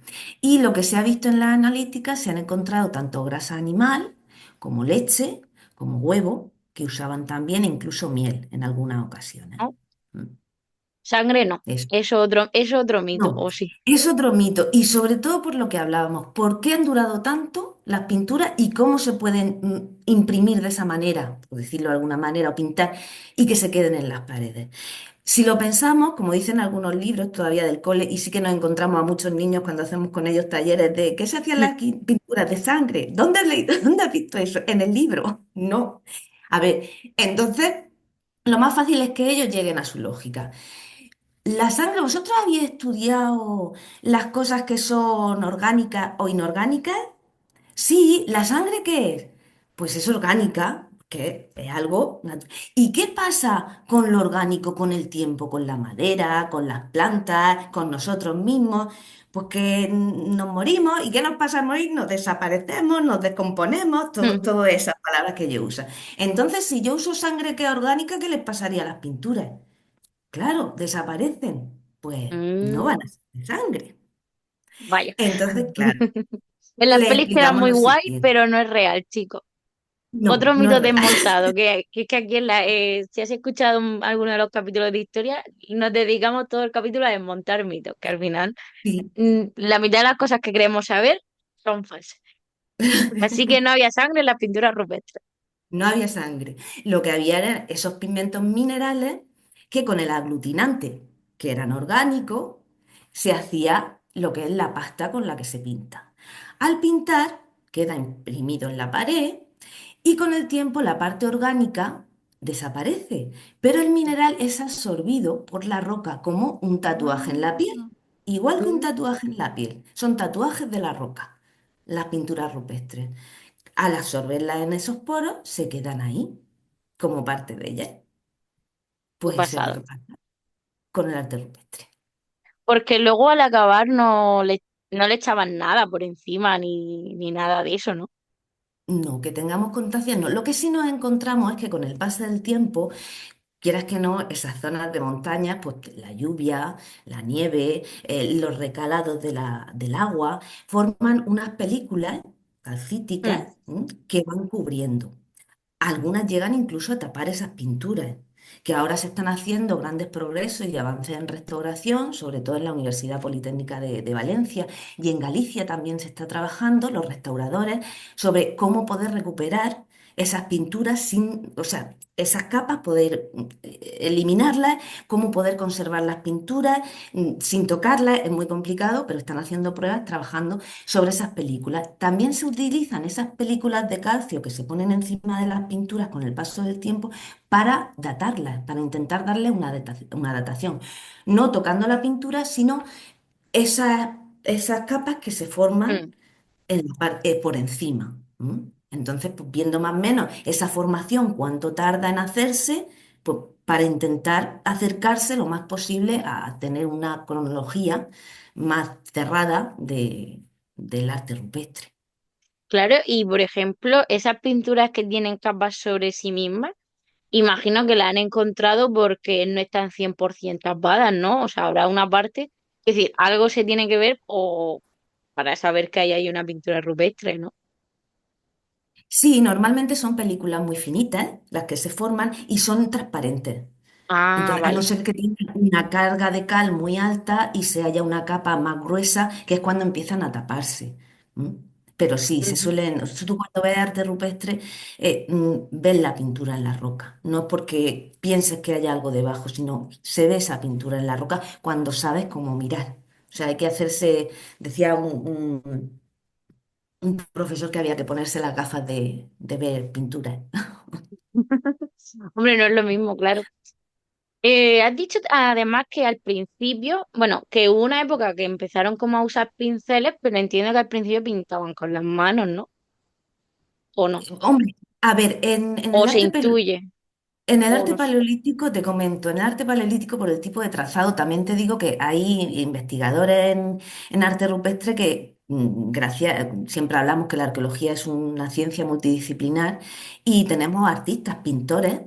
Y lo que se ha visto en la analítica, se han encontrado tanto grasa animal como leche, como huevo, que usaban también, e incluso miel en algunas ocasiones. ¿No? Mm, Sangre no. Eso. Es otro mito, No, ¿o sí? es otro mito y sobre todo por lo que hablábamos, ¿por qué han durado tanto las pinturas y cómo se pueden imprimir de esa manera, por decirlo de alguna manera, o pintar y que se queden en las paredes? Si lo pensamos, como dicen algunos libros todavía del cole, y sí que nos encontramos a muchos niños cuando hacemos con ellos talleres de ¿qué se hacían las pinturas de sangre? ¿Dónde has leído? ¿Dónde has visto eso? ¿En el libro? No. A ver, entonces lo más fácil es que ellos lleguen a su lógica. La sangre, ¿vosotros habéis estudiado las cosas que son orgánicas o inorgánicas? Sí, ¿la sangre qué es? Pues es orgánica, que es algo natural. ¿Y qué pasa con lo orgánico con el tiempo, con la madera, con las plantas, con nosotros mismos? Pues que nos morimos. ¿Y qué nos pasa al morir? Nos desaparecemos, nos descomponemos, todas esas palabras que yo uso. Entonces, si yo uso sangre que es orgánica, ¿qué les pasaría a las pinturas? Claro, desaparecen. Pues no van Mm, a ser de sangre. vaya. Entonces, claro, En las le pelis queda explicamos muy lo guay, siguiente. pero no es real, chicos. No, Otro no es mito real. desmontado, que es que aquí si has escuchado alguno de los capítulos de historia, nos dedicamos todo el capítulo a desmontar mitos, que al final Sí. la mitad de las cosas que queremos saber son falsas. Así que no había sangre en las pinturas rupestres. No había sangre. Lo que había eran esos pigmentos minerales que con el aglutinante, que eran orgánicos, se hacía lo que es la pasta con la que se pinta. Al pintar, queda imprimido en la pared y con el tiempo la parte orgánica desaparece, pero el mineral es absorbido por la roca como un tatuaje en la piel, Ah, igual que un mm, tatuaje en la piel. Son tatuajes de la roca, las pinturas rupestres. Al absorberlas en esos poros, se quedan ahí como parte de ellas. qué Pues eso es lo pasado. que pasa con el arte rupestre. Porque luego al acabar no le echaban nada por encima ni nada de eso, ¿no? No, que tengamos constancia, no. Lo que sí nos encontramos es que con el paso del tiempo, quieras que no, esas zonas de montaña, pues la lluvia, la nieve, los recalados del agua, forman unas películas Mm, calcíticas, que van cubriendo. Algunas llegan incluso a tapar esas pinturas, que ahora se están haciendo grandes progresos y avances en restauración, sobre todo en la Universidad Politécnica de Valencia y en Galicia también se está trabajando, los restauradores, sobre cómo poder recuperar esas pinturas sin, o sea, esas capas, poder eliminarlas, cómo poder conservar las pinturas sin tocarlas, es muy complicado, pero están haciendo pruebas trabajando sobre esas películas. También se utilizan esas películas de calcio que se ponen encima de las pinturas con el paso del tiempo para datarlas, para intentar darle una datación. No tocando la pintura, sino esas capas que se forman mm. por encima. Entonces, pues, viendo más o menos esa formación, cuánto tarda en hacerse, pues, para intentar acercarse lo más posible a tener una cronología más cerrada del arte rupestre. Claro, y por ejemplo, esas pinturas que tienen capas sobre sí mismas, imagino que la han encontrado porque no están 100% tapadas, ¿no? O sea, habrá una parte, es decir, algo se tiene que ver o para saber que ahí hay una pintura rupestre, ¿no? Sí, normalmente son películas muy finitas las que se forman y son transparentes. Ah, Entonces, a no vale. ser que tenga una carga de cal muy alta y se haya una capa más gruesa, que es cuando empiezan a taparse. ¿M? Pero sí, se Ujú. suelen, tú cuando ves arte rupestre, ves la pintura en la roca. No es porque pienses que haya algo debajo, sino se ve esa pintura en la roca cuando sabes cómo mirar. O sea, hay que hacerse, decía un profesor que había que ponerse las gafas de ver pintura. Hombre, no es lo mismo, claro. Has dicho además que al principio, bueno, que hubo una época que empezaron como a usar pinceles, pero entiendo que al principio pintaban con las manos, ¿no? ¿O no? Hombre, a ver, en ¿O el se arte intuye? en el ¿O arte no sé? paleolítico, te comento, en el arte paleolítico por el tipo de trazado, también te digo que hay investigadores en arte rupestre que, gracias, siempre hablamos que la arqueología es una ciencia multidisciplinar y tenemos artistas, pintores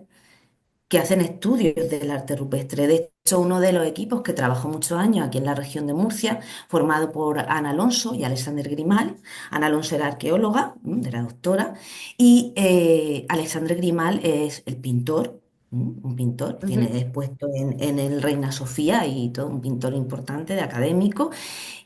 que hacen estudios del arte rupestre. De hecho, uno de los equipos que trabajó muchos años aquí en la región de Murcia, formado por Ana Alonso y Alexander Grimal. Ana Alonso era arqueóloga, era doctora, y Alexandre Grimal es el pintor. Un pintor, Ujú. tiene expuesto en el Reina Sofía y todo, un pintor importante, de académico,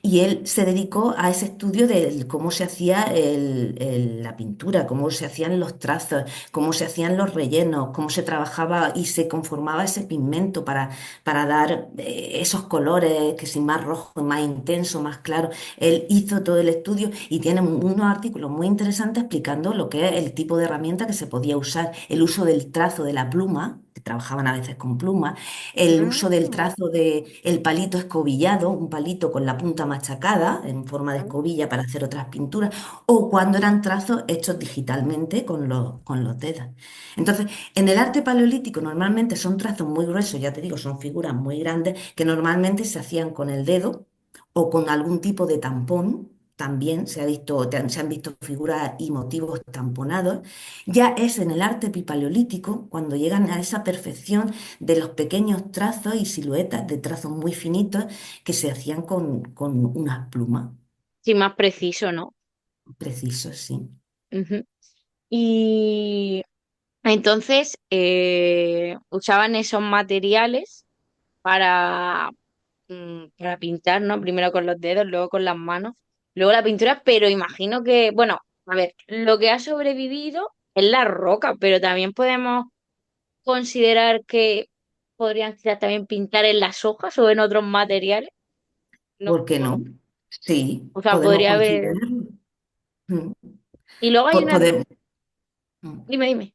y él se dedicó a ese estudio de cómo se hacía la pintura, cómo se hacían los trazos, cómo se hacían los rellenos, cómo se trabajaba y se conformaba ese pigmento para dar esos colores, que si más rojo, más intenso, más claro. Él hizo todo el estudio y tiene unos artículos muy interesantes explicando lo que es el tipo de herramienta que se podía usar, el uso del trazo de la pluma, que trabajaban a veces con pluma, el uso del Mm, trazo de el palito escobillado, un palito con la punta machacada en forma de mm. escobilla para hacer otras pinturas, o cuando eran trazos hechos digitalmente con los dedos. Entonces, en el arte paleolítico normalmente son trazos muy gruesos, ya te digo, son figuras muy grandes que normalmente se hacían con el dedo o con algún tipo de tampón. También se ha visto, se han visto figuras y motivos tamponados. Ya es en el arte paleolítico cuando llegan a esa perfección de los pequeños trazos y siluetas de trazos muy finitos que se hacían con unas plumas Sí, más preciso, ¿no? precisos, sí. Ujú. Y entonces usaban esos materiales para, para pintar, ¿no? Primero con los dedos, luego con las manos, luego la pintura, pero imagino que, bueno, a ver, lo que ha sobrevivido es la roca, pero también podemos considerar que podrían quizás también pintar en las hojas o en otros materiales, ¿no? ¿Por qué no? Sí, O sea, podemos podría haber... considerarlo. Mm. Y luego hay una... Podemos. Dime, dime.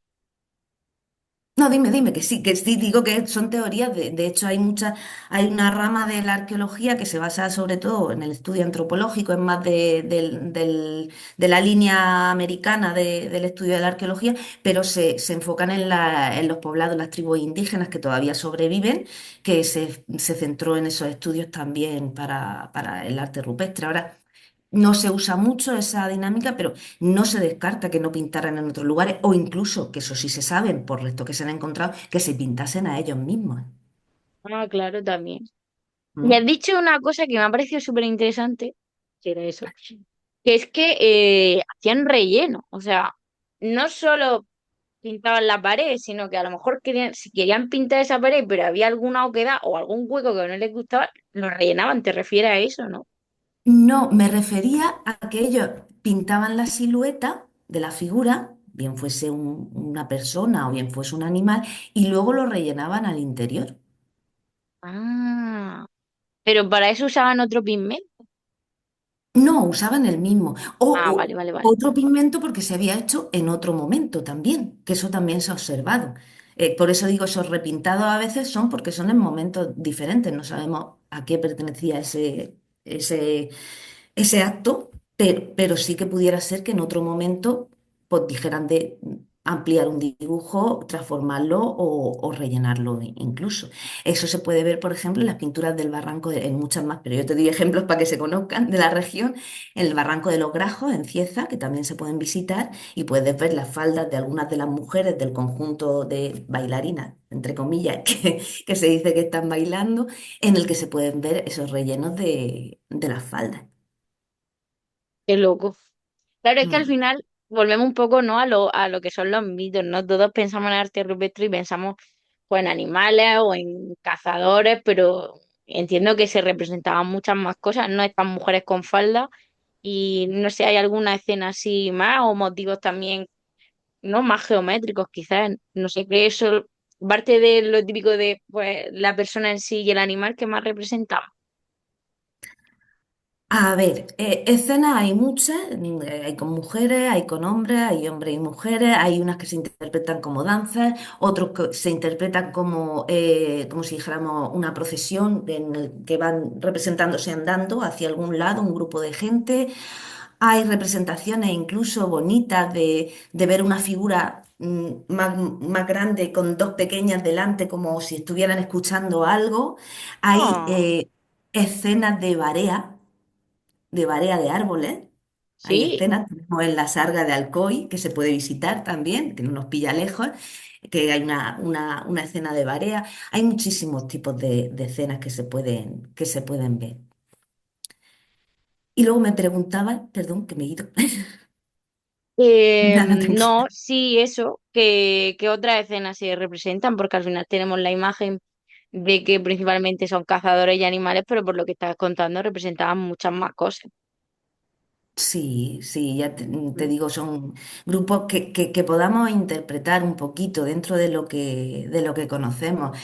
No, dime, que sí, digo que son teorías, de hecho hay muchas, hay una rama de la arqueología que se basa sobre todo en el estudio antropológico, es más de la línea americana del estudio de la arqueología, pero se enfocan en los poblados, las tribus indígenas que todavía sobreviven, que se centró en esos estudios también para el arte rupestre. Ahora, no se usa mucho esa dinámica, pero no se descarta que no pintaran en otros lugares o incluso, que eso sí se saben por restos que se han encontrado, que se pintasen a ellos mismos. Ah, claro, también. Me has ¿Mm? dicho una cosa que me ha parecido súper interesante, que era eso, que es que hacían relleno, o sea, no solo pintaban la pared, sino que a lo mejor querían, si querían pintar esa pared, pero había alguna oquedad o algún hueco que no les gustaba, lo rellenaban, te refieres a eso, ¿no? No, me refería a que ellos pintaban la silueta de la figura, bien fuese una persona o bien fuese un animal, y luego lo rellenaban al interior. Ah, pero para eso usaban otro pigmento. No, usaban el mismo. Ah, vale, vale, vale. Otro pigmento porque se había hecho en otro momento también, que eso también se ha observado. Por eso digo, esos repintados a veces son porque son en momentos diferentes. No sabemos a qué pertenecía ese acto, pero sí que pudiera ser que en otro momento pues, dijeran de ampliar un dibujo, transformarlo o rellenarlo incluso. Eso se puede ver, por ejemplo, en las pinturas del barranco, en muchas más, pero yo te doy ejemplos para que se conozcan de la región, en el barranco de los Grajos, en Cieza, que también se pueden visitar, y puedes ver las faldas de algunas de las mujeres del conjunto de bailarinas, entre comillas, que se dice que están bailando, en el que se pueden ver esos rellenos de las faldas. Qué loco. Claro, es que al Mm. final volvemos un poco, ¿no? A lo que son los mitos, ¿no? Todos pensamos en arte rupestre y pensamos pues, en animales o en cazadores, pero entiendo que se representaban muchas más cosas, ¿no? Estas mujeres con falda y no sé, hay alguna escena así más o motivos también, ¿no? Más geométricos quizás, no sé, qué eso, parte de lo típico de pues, la persona en sí y el animal que más representaba. A ver, escenas hay muchas, hay con mujeres, hay con hombres, hay hombres y mujeres, hay unas que se interpretan como danzas, otros que se interpretan como si dijéramos una procesión en el que van representándose andando hacia algún lado, un grupo de gente. Hay representaciones incluso bonitas de ver una figura más grande con dos pequeñas delante, como si estuvieran escuchando algo. Hay Ah, escenas de barea de árboles. Hay sí. escenas, tenemos en la Sarga de Alcoy, que se puede visitar también, que no nos pilla lejos, que hay una escena de barea. Hay muchísimos tipos de escenas que se pueden ver. Y luego me preguntaba, perdón, que me he ido. Nada, No, tranquila. sí, eso, que otras escenas se representan, porque al final tenemos la imagen de que principalmente son cazadores y animales, pero por lo que estás contando representaban muchas más cosas. Sí, sí, ya te digo, son grupos que podamos interpretar un poquito dentro de lo que conocemos.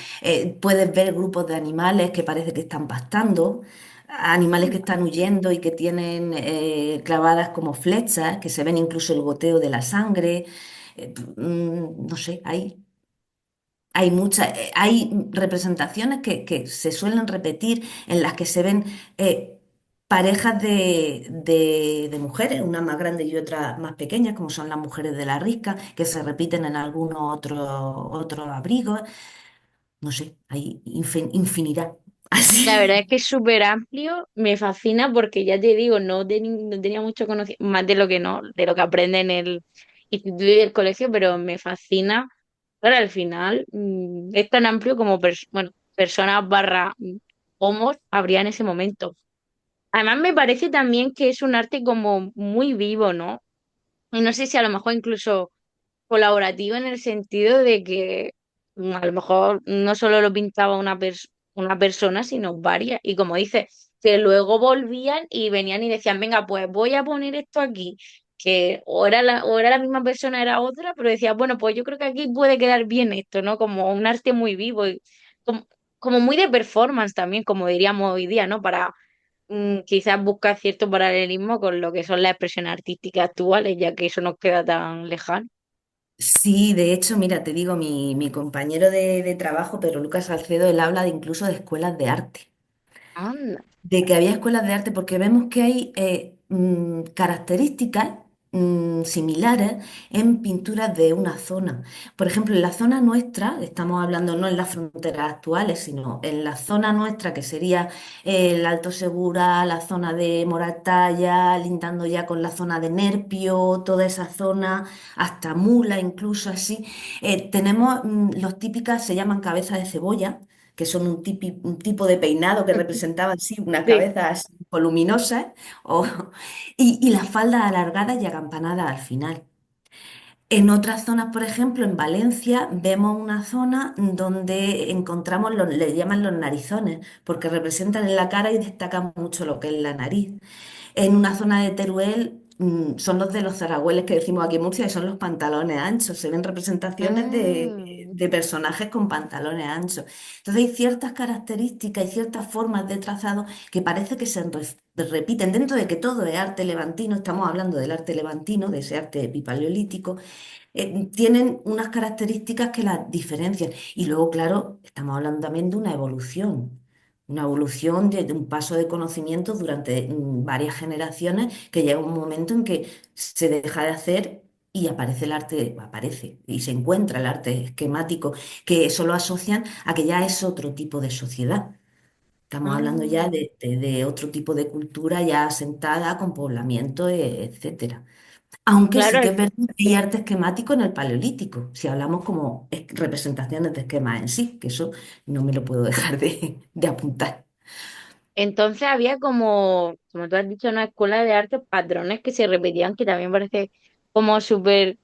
Puedes ver grupos de animales que parece que están pastando, animales que están huyendo y que tienen clavadas como flechas, que se ven incluso el goteo de la sangre. No sé, hay representaciones que se suelen repetir en las que se ven parejas de mujeres, una más grande y otra más pequeña, como son las mujeres de la risca, que se repiten en algunos otros abrigos. No sé, hay infinidad. La verdad es Así. que es súper amplio, me fascina porque ya te digo, no tenía mucho conocimiento, más de lo que no, de lo que aprende en el instituto y el colegio, pero me fascina. Pero al final es tan amplio como bueno, personas barra homos habría en ese momento. Además me parece también que es un arte como muy vivo, ¿no? Y no sé si a lo mejor incluso colaborativo en el sentido de que a lo mejor no solo lo pintaba una persona, sino varias. Y como dices, que luego volvían y venían y decían, venga, pues voy a poner esto aquí, que o era la misma persona, era otra, pero decía, bueno, pues yo creo que aquí puede quedar bien esto, ¿no? Como un arte muy vivo y como, como muy de performance también, como diríamos hoy día, ¿no? Para quizás buscar cierto paralelismo con lo que son las expresiones artísticas actuales, ya que eso nos queda tan lejano. Sí, de hecho, mira, te digo, mi compañero de trabajo, Pedro Lucas Salcedo, él habla de incluso de escuelas de arte. Anda. De que había escuelas de arte, porque vemos que hay características similares en pinturas de una zona. Por ejemplo, en la zona nuestra, estamos hablando no en las fronteras actuales, sino en la zona nuestra, que sería el Alto Segura, la zona de Moratalla, lindando ya con la zona de Nerpio, toda esa zona, hasta Mula, incluso así. Tenemos los típicas, se llaman cabezas de cebolla, que son un tipo de peinado que representaba así una Sí. cabeza así voluminosa, o- y las faldas alargadas y acampanadas al final. En otras zonas, por ejemplo, en Valencia, vemos una zona donde encontramos, le llaman los narizones, porque representan en la cara y destacan mucho lo que es la nariz. En una zona de Teruel son los de los zaragüeles que decimos aquí en Murcia, que son los pantalones anchos. Se ven representaciones Mm. de personajes con pantalones anchos. Entonces hay ciertas características y ciertas formas de trazado que parece que repiten. Dentro de que todo es arte levantino, estamos hablando del arte levantino, de ese arte epipaleolítico, tienen unas características que las diferencian. Y luego, claro, estamos hablando también de una evolución de un paso de conocimiento durante varias generaciones, que llega un momento en que se deja de hacer y aparece el arte, aparece y se encuentra el arte esquemático, que eso lo asocian a que ya es otro tipo de sociedad. Estamos hablando ya Ah, de otro tipo de cultura ya asentada, con poblamiento, etcétera. Aunque claro, sí que es verdad que hay arte esquemático en el Paleolítico, si hablamos como representaciones de esquemas en sí, que eso no me lo puedo dejar de apuntar. entonces había como tú has dicho, una escuela de arte, patrones que se repetían, que también parece como súper,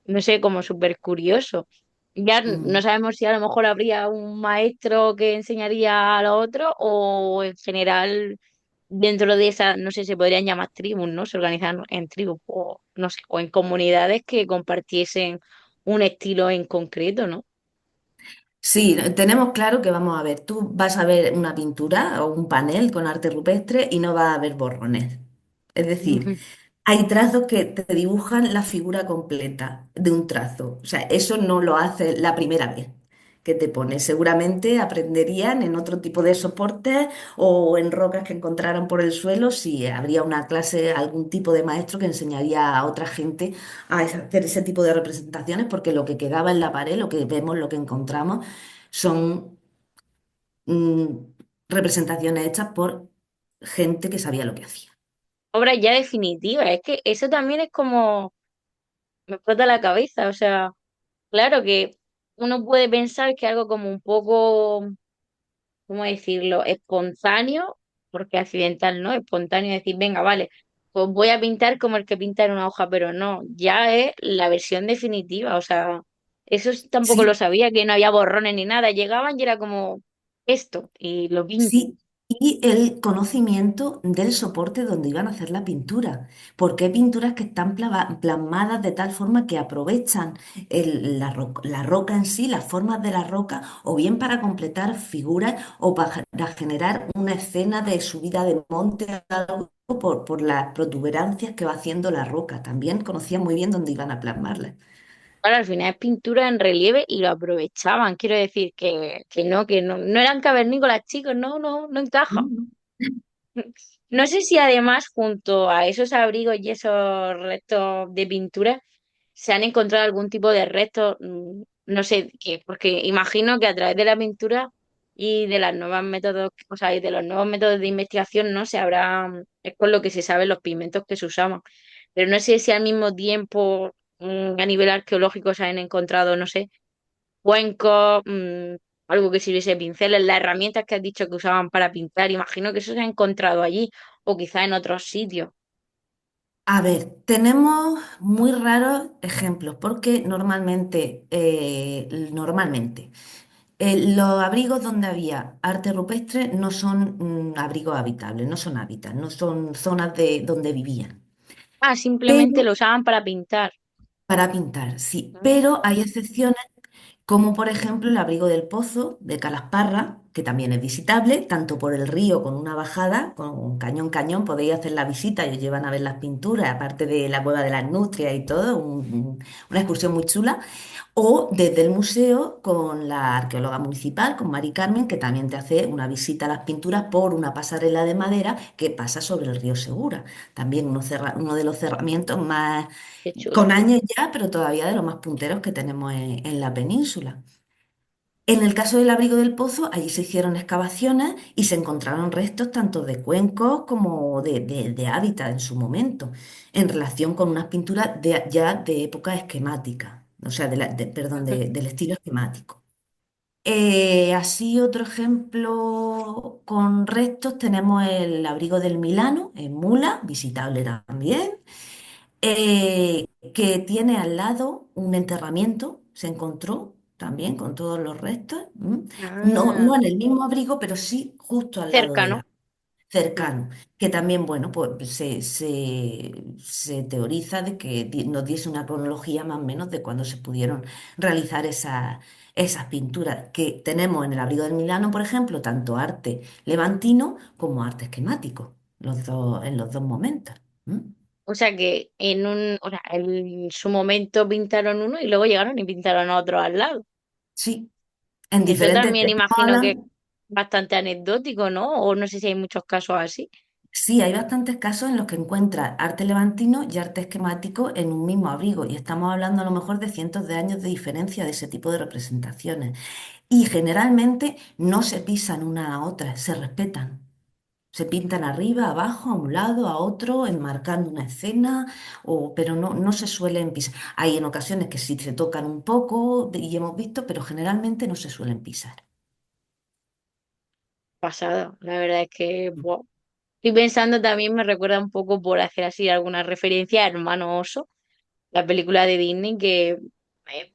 no sé, como súper curioso. Ya no Mm. sabemos si a lo mejor habría un maestro que enseñaría a los otros o en general dentro de esa, no sé, se podrían llamar tribus, ¿no? Se organizan en tribus o no sé, o en comunidades que compartiesen un estilo en concreto, ¿no? Sí, tenemos claro que vamos a ver, tú vas a ver una pintura o un panel con arte rupestre y no vas a ver borrones. Es decir, hay trazos que te dibujan la figura completa de un trazo. O sea, eso no lo hace la primera vez que te pone. Seguramente aprenderían en otro tipo de soportes o en rocas que encontraran por el suelo si habría una clase, algún tipo de maestro que enseñaría a otra gente a hacer ese tipo de representaciones, porque lo que quedaba en la pared, lo que vemos, lo que encontramos, son mm, representaciones hechas por gente que sabía lo que hacía. Obra ya definitiva, es que eso también es como, me explota la cabeza, o sea, claro que uno puede pensar que algo como un poco, ¿cómo decirlo?, espontáneo, porque accidental, ¿no? Espontáneo, decir, venga, vale, pues voy a pintar como el que pinta en una hoja, pero no, ya es la versión definitiva, o sea, eso tampoco lo Sí, sabía, que no había borrones ni nada, llegaban y era como esto, y lo pinto. sí, y el conocimiento del soporte donde iban a hacer la pintura, porque hay pinturas que están plasmadas de tal forma que aprovechan la roca en sí, las formas de la roca, o bien para completar figuras o para generar una escena de subida de monte algo por las protuberancias que va haciendo la roca. También conocían muy bien dónde iban a plasmarlas. Claro, al final es pintura en relieve y lo aprovechaban, quiero decir que no, no eran cavernícolas chicos, no, no, no encaja. Mm. No sé si además junto a esos abrigos y esos restos de pintura se han encontrado algún tipo de restos, no sé, porque imagino que a través de la pintura y de las nuevas métodos, o sea, y de los nuevos métodos de investigación, no se habrá, es con lo que se sabe los pigmentos que se usaban. Pero no sé si al mismo tiempo, a nivel arqueológico se han encontrado, no sé, cuencos, algo que sirviese de pinceles, las herramientas que has dicho que usaban para pintar, imagino que eso se ha encontrado allí o quizá en otros sitios. A ver, tenemos muy raros ejemplos porque normalmente, los abrigos donde había arte rupestre no son abrigos habitables, no son hábitats, no son zonas de donde vivían. Ah, simplemente Pero lo usaban para pintar. para pintar, sí, pero Ah, hay excepciones como por ejemplo el abrigo del Pozo de Calasparra, que también es visitable, tanto por el río con una bajada, con cañón cañón, podéis hacer la visita y os llevan a ver las pinturas, aparte de la cueva de las Nutrias y todo, una excursión muy chula, o desde el museo con la arqueóloga municipal, con Mari Carmen, que también te hace una visita a las pinturas por una pasarela de madera que pasa sobre el río Segura. También uno de los cerramientos más qué chulo. con años ya, pero todavía de los más punteros que tenemos en la península. En el caso del abrigo del Pozo, allí se hicieron excavaciones y se encontraron restos tanto de cuencos como de hábitat en su momento, en relación con unas pinturas ya de época esquemática, o sea, perdón, del estilo esquemático. Así otro ejemplo con restos tenemos el abrigo del Milano en Mula, visitable también, que tiene al lado un enterramiento, se encontró también con todos los restos, ¿m? No, Ah, no en el mismo abrigo, pero sí justo al lado cerca, de ¿no? la, cercano, que también, bueno, pues se teoriza de que nos diese una cronología más o menos de cuando se pudieron realizar esas pinturas que tenemos en el abrigo del Milano, por ejemplo, tanto arte levantino como arte esquemático, en los dos momentos. ¿M? O sea que o sea, en su momento pintaron uno y luego llegaron y pintaron otro al lado. Sí, en Eso diferentes, también estamos imagino que es hablando, bastante anecdótico, ¿no? O no sé si hay muchos casos así. sí, hay bastantes casos en los que encuentras arte levantino y arte esquemático en un mismo abrigo, y estamos hablando a lo mejor de cientos de años de diferencia de ese tipo de representaciones. Y generalmente no se pisan una a otra, se respetan. Se pintan arriba, abajo, a un lado, a otro, enmarcando una escena, pero no se suelen pisar. Hay en ocasiones que sí se tocan un poco y hemos visto, pero generalmente no se suelen pisar. Pasada. La verdad es que, buah. Estoy pensando también, me recuerda un poco por hacer así alguna referencia a Hermano Oso, la película de Disney que eh,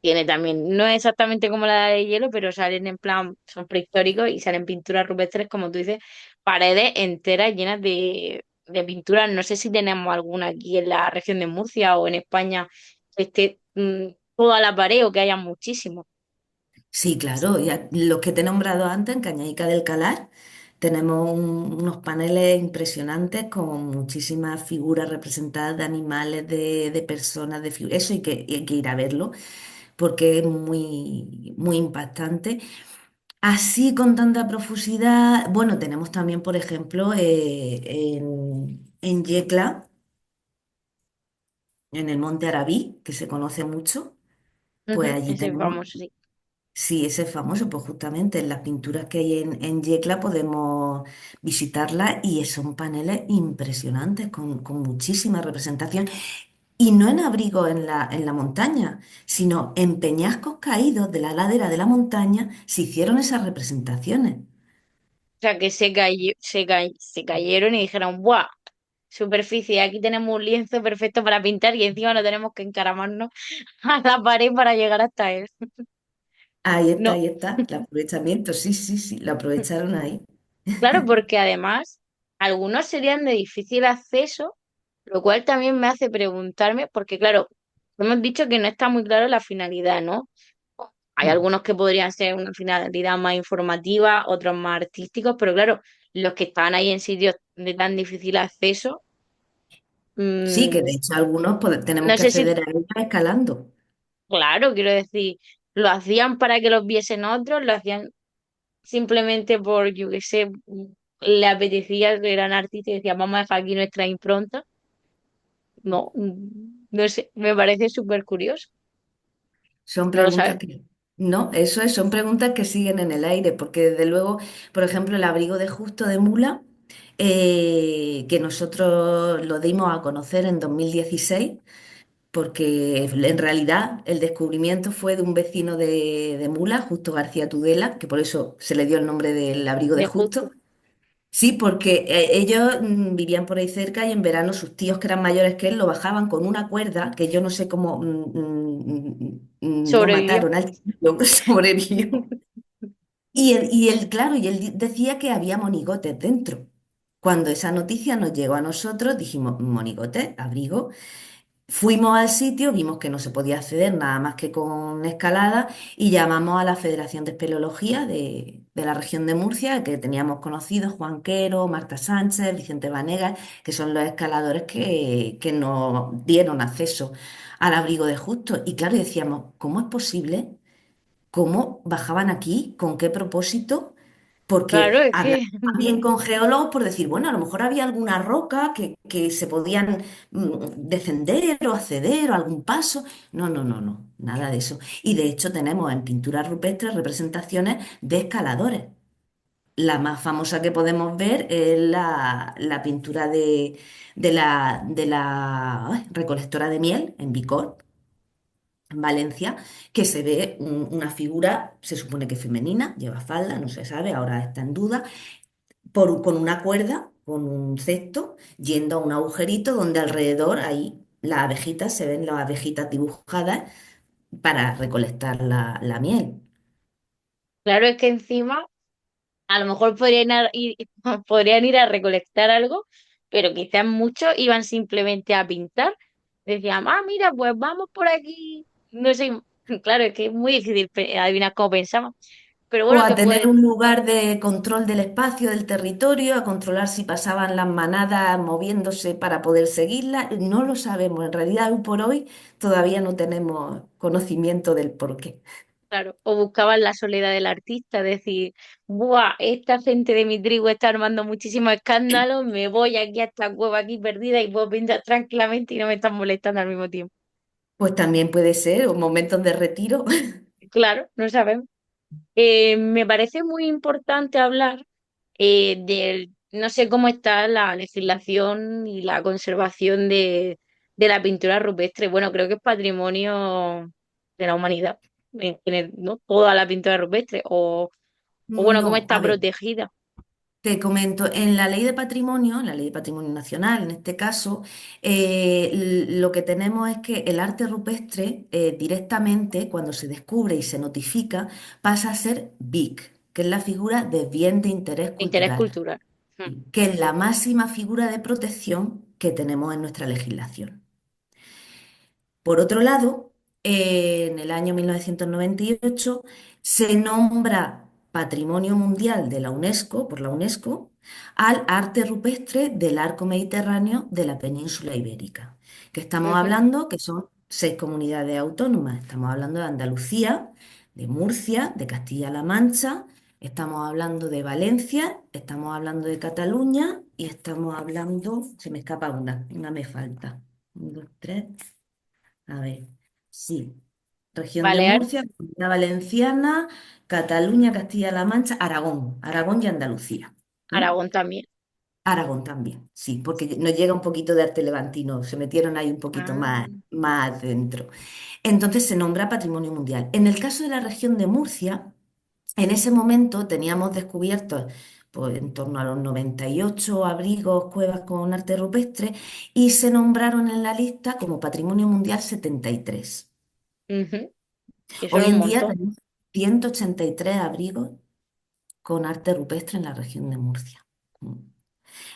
tiene también, no es exactamente como la de hielo, pero salen en plan, son prehistóricos y salen pinturas rupestres, como tú dices, paredes enteras llenas de pinturas. No sé si tenemos alguna aquí en la región de Murcia o en España que esté toda la pared o que haya muchísimos. Sí, claro, los que te he nombrado antes, en Cañaica del Calar, tenemos unos paneles impresionantes con muchísimas figuras representadas de animales, de personas, eso hay que ir a verlo, porque es muy, muy impactante. Así con tanta profusidad, bueno, tenemos también, por ejemplo, en Yecla, en el Monte Arabí, que se conoce mucho, pues Ujú, allí ese es tenemos, famoso, sí. sí, ese es famoso, pues justamente en las pinturas que hay en Yecla podemos visitarlas y son paneles impresionantes, con muchísima representación. Y no en abrigo en la montaña, sino en peñascos caídos de la ladera de la montaña se hicieron esas representaciones. O sea, que se cayeron y dijeron, ¡buah! Superficie, aquí tenemos un lienzo perfecto para pintar y encima no tenemos que encaramarnos a la pared para llegar hasta él. No, Ahí está, el aprovechamiento, sí, sí, sí, lo aprovecharon ahí. claro, porque además algunos serían de difícil acceso, lo cual también me hace preguntarme, porque claro, hemos dicho que no está muy claro la finalidad, ¿no? Hay algunos que podrían ser una finalidad más informativa, otros más artísticos, pero claro, los que estaban ahí en sitios de tan difícil acceso, Sí, que mm, de hecho algunos tenemos no que sé si, acceder a ellos escalando. claro, quiero decir, lo hacían para que los viesen otros, lo hacían simplemente por, yo qué sé, le apetecía, eran artistas y decían, vamos a dejar aquí nuestra impronta. No, no sé, me parece súper curioso. Son No lo preguntas sabes. que, no, eso es, son preguntas que siguen en el aire, porque desde luego, por ejemplo, el abrigo de Justo de Mula, que nosotros lo dimos a conocer en 2016, porque en realidad el descubrimiento fue de un vecino de Mula, Justo García Tudela, que por eso se le dio el nombre del abrigo de De justo Justo. Sí, porque ellos vivían por ahí cerca y en verano sus tíos que eran mayores que él lo bajaban con una cuerda que yo no sé cómo no sobrevivió. mataron al tío, sobrevivió. Claro, y él decía que había monigotes dentro. Cuando esa noticia nos llegó a nosotros, dijimos, monigotes, abrigo. Fuimos al sitio, vimos que no se podía acceder nada más que con escalada y llamamos a la Federación de Espeleología de la región de Murcia, que teníamos conocidos, Juan Quero, Marta Sánchez, Vicente Vanegas, que son los escaladores que nos dieron acceso al abrigo de Justo. Y claro, decíamos, ¿cómo es posible? ¿Cómo bajaban aquí? ¿Con qué propósito? Claro, Porque es que, hablaba bien con geólogos por decir, bueno, a lo mejor había alguna roca que se podían descender o acceder o algún paso. No, no, no, no, nada de eso. Y de hecho tenemos en pinturas rupestres representaciones de escaladores. La más famosa que podemos ver es la pintura de la recolectora de miel en Bicor, en Valencia, que se ve una figura, se supone que femenina, lleva falda, no se sabe, ahora está en duda, con una cuerda, con un cesto, yendo a un agujerito donde alrededor ahí las abejitas, se ven las abejitas dibujadas para recolectar la miel. claro, es que encima a lo mejor podrían ir a recolectar algo, pero quizás muchos iban simplemente a pintar. Decían, ah, mira, pues vamos por aquí. No sé, claro, es que es muy difícil adivinar cómo pensamos. Pero O bueno, a que tener puede, un lugar de control del espacio, del territorio, a controlar si pasaban las manadas moviéndose para poder seguirlas. No lo sabemos. En realidad, hoy por hoy todavía no tenemos conocimiento del porqué. claro, o buscaban la soledad del artista, decir, buah, esta gente de mi tribu está armando muchísimo escándalo, me voy aquí a esta cueva aquí perdida y puedo pintar tranquilamente y no me están molestando al mismo tiempo. Pues también puede ser, o momentos de retiro. Claro, no sabemos. Me parece muy importante hablar del, no sé cómo está la legislación y la conservación de la pintura rupestre. Bueno, creo que es patrimonio de la humanidad, ¿no? Toda la pintura rupestre, o bueno, cómo No, a está ver. protegida. Te comento, en la ley de patrimonio, en la ley de patrimonio nacional, en este caso, lo que tenemos es que el arte rupestre directamente, cuando se descubre y se notifica, pasa a ser BIC, que es la figura de bien de interés Interés cultural, cultural. Mm. que es la máxima figura de protección que tenemos en nuestra legislación. Por otro lado, en el año 1998 se nombra Patrimonio Mundial de la UNESCO, por la UNESCO, al arte rupestre del arco mediterráneo de la península ibérica, que estamos Ujú. hablando que son seis comunidades autónomas. Estamos hablando de Andalucía, de Murcia, de Castilla-La Mancha, estamos hablando de Valencia, estamos hablando de Cataluña y estamos hablando, se me escapa una me falta. Un, dos, tres. A ver, sí. Región de Baleares, Murcia, Comunidad Valenciana, Cataluña, Castilla-La Mancha, Aragón y Andalucía. ¿M? Aragón también. Aragón también, sí, porque nos llega un poquito de arte levantino, se metieron ahí un poquito Ah, más dentro. Entonces se nombra Patrimonio Mundial. En el caso de la región de Murcia, en ese momento teníamos descubiertos pues, en torno a los 98 abrigos, cuevas con arte rupestre y se nombraron en la lista como Patrimonio Mundial 73. ujú. Eso es Hoy un en día montón. tenemos 183 abrigos con arte rupestre en la región de Murcia. Mm.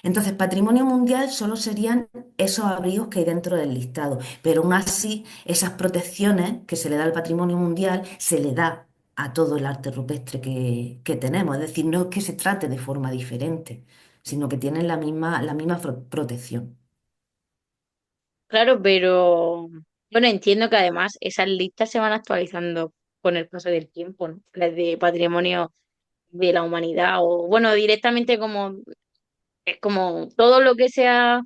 Entonces, patrimonio mundial solo serían esos abrigos que hay dentro del listado, pero aún así, esas protecciones que se le da al patrimonio mundial se le da a todo el arte rupestre que tenemos. Es decir, no es que se trate de forma diferente, sino que tienen la misma protección. Claro, pero bueno, entiendo que además esas listas se van actualizando con el paso del tiempo, ¿no? Las de patrimonio de la humanidad o bueno, directamente como es como todo lo que sea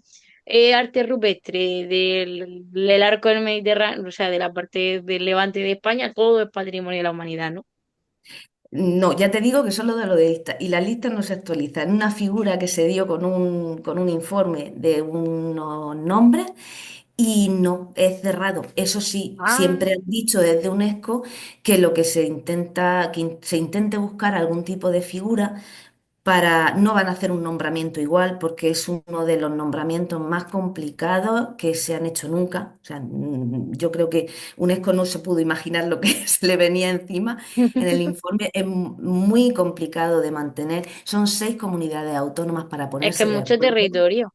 arte rupestre del arco del Mediterráneo, o sea, de la parte del levante de España, todo es patrimonio de la humanidad, ¿no? No, ya te digo que solo de lo de lista. Y la lista no se actualiza. En una figura que se dio con un informe de unos nombres. Y no, es cerrado. Eso sí, Ah, siempre han dicho desde UNESCO que lo que se intenta, se intente buscar algún tipo de figura para, no van a hacer un nombramiento igual porque es uno de los nombramientos más complicados que se han hecho nunca. O sea, yo creo que UNESCO no se pudo imaginar lo que se le venía encima. En el informe es muy complicado de mantener. Son seis comunidades autónomas para es que es ponerse de mucho acuerdo. territorio.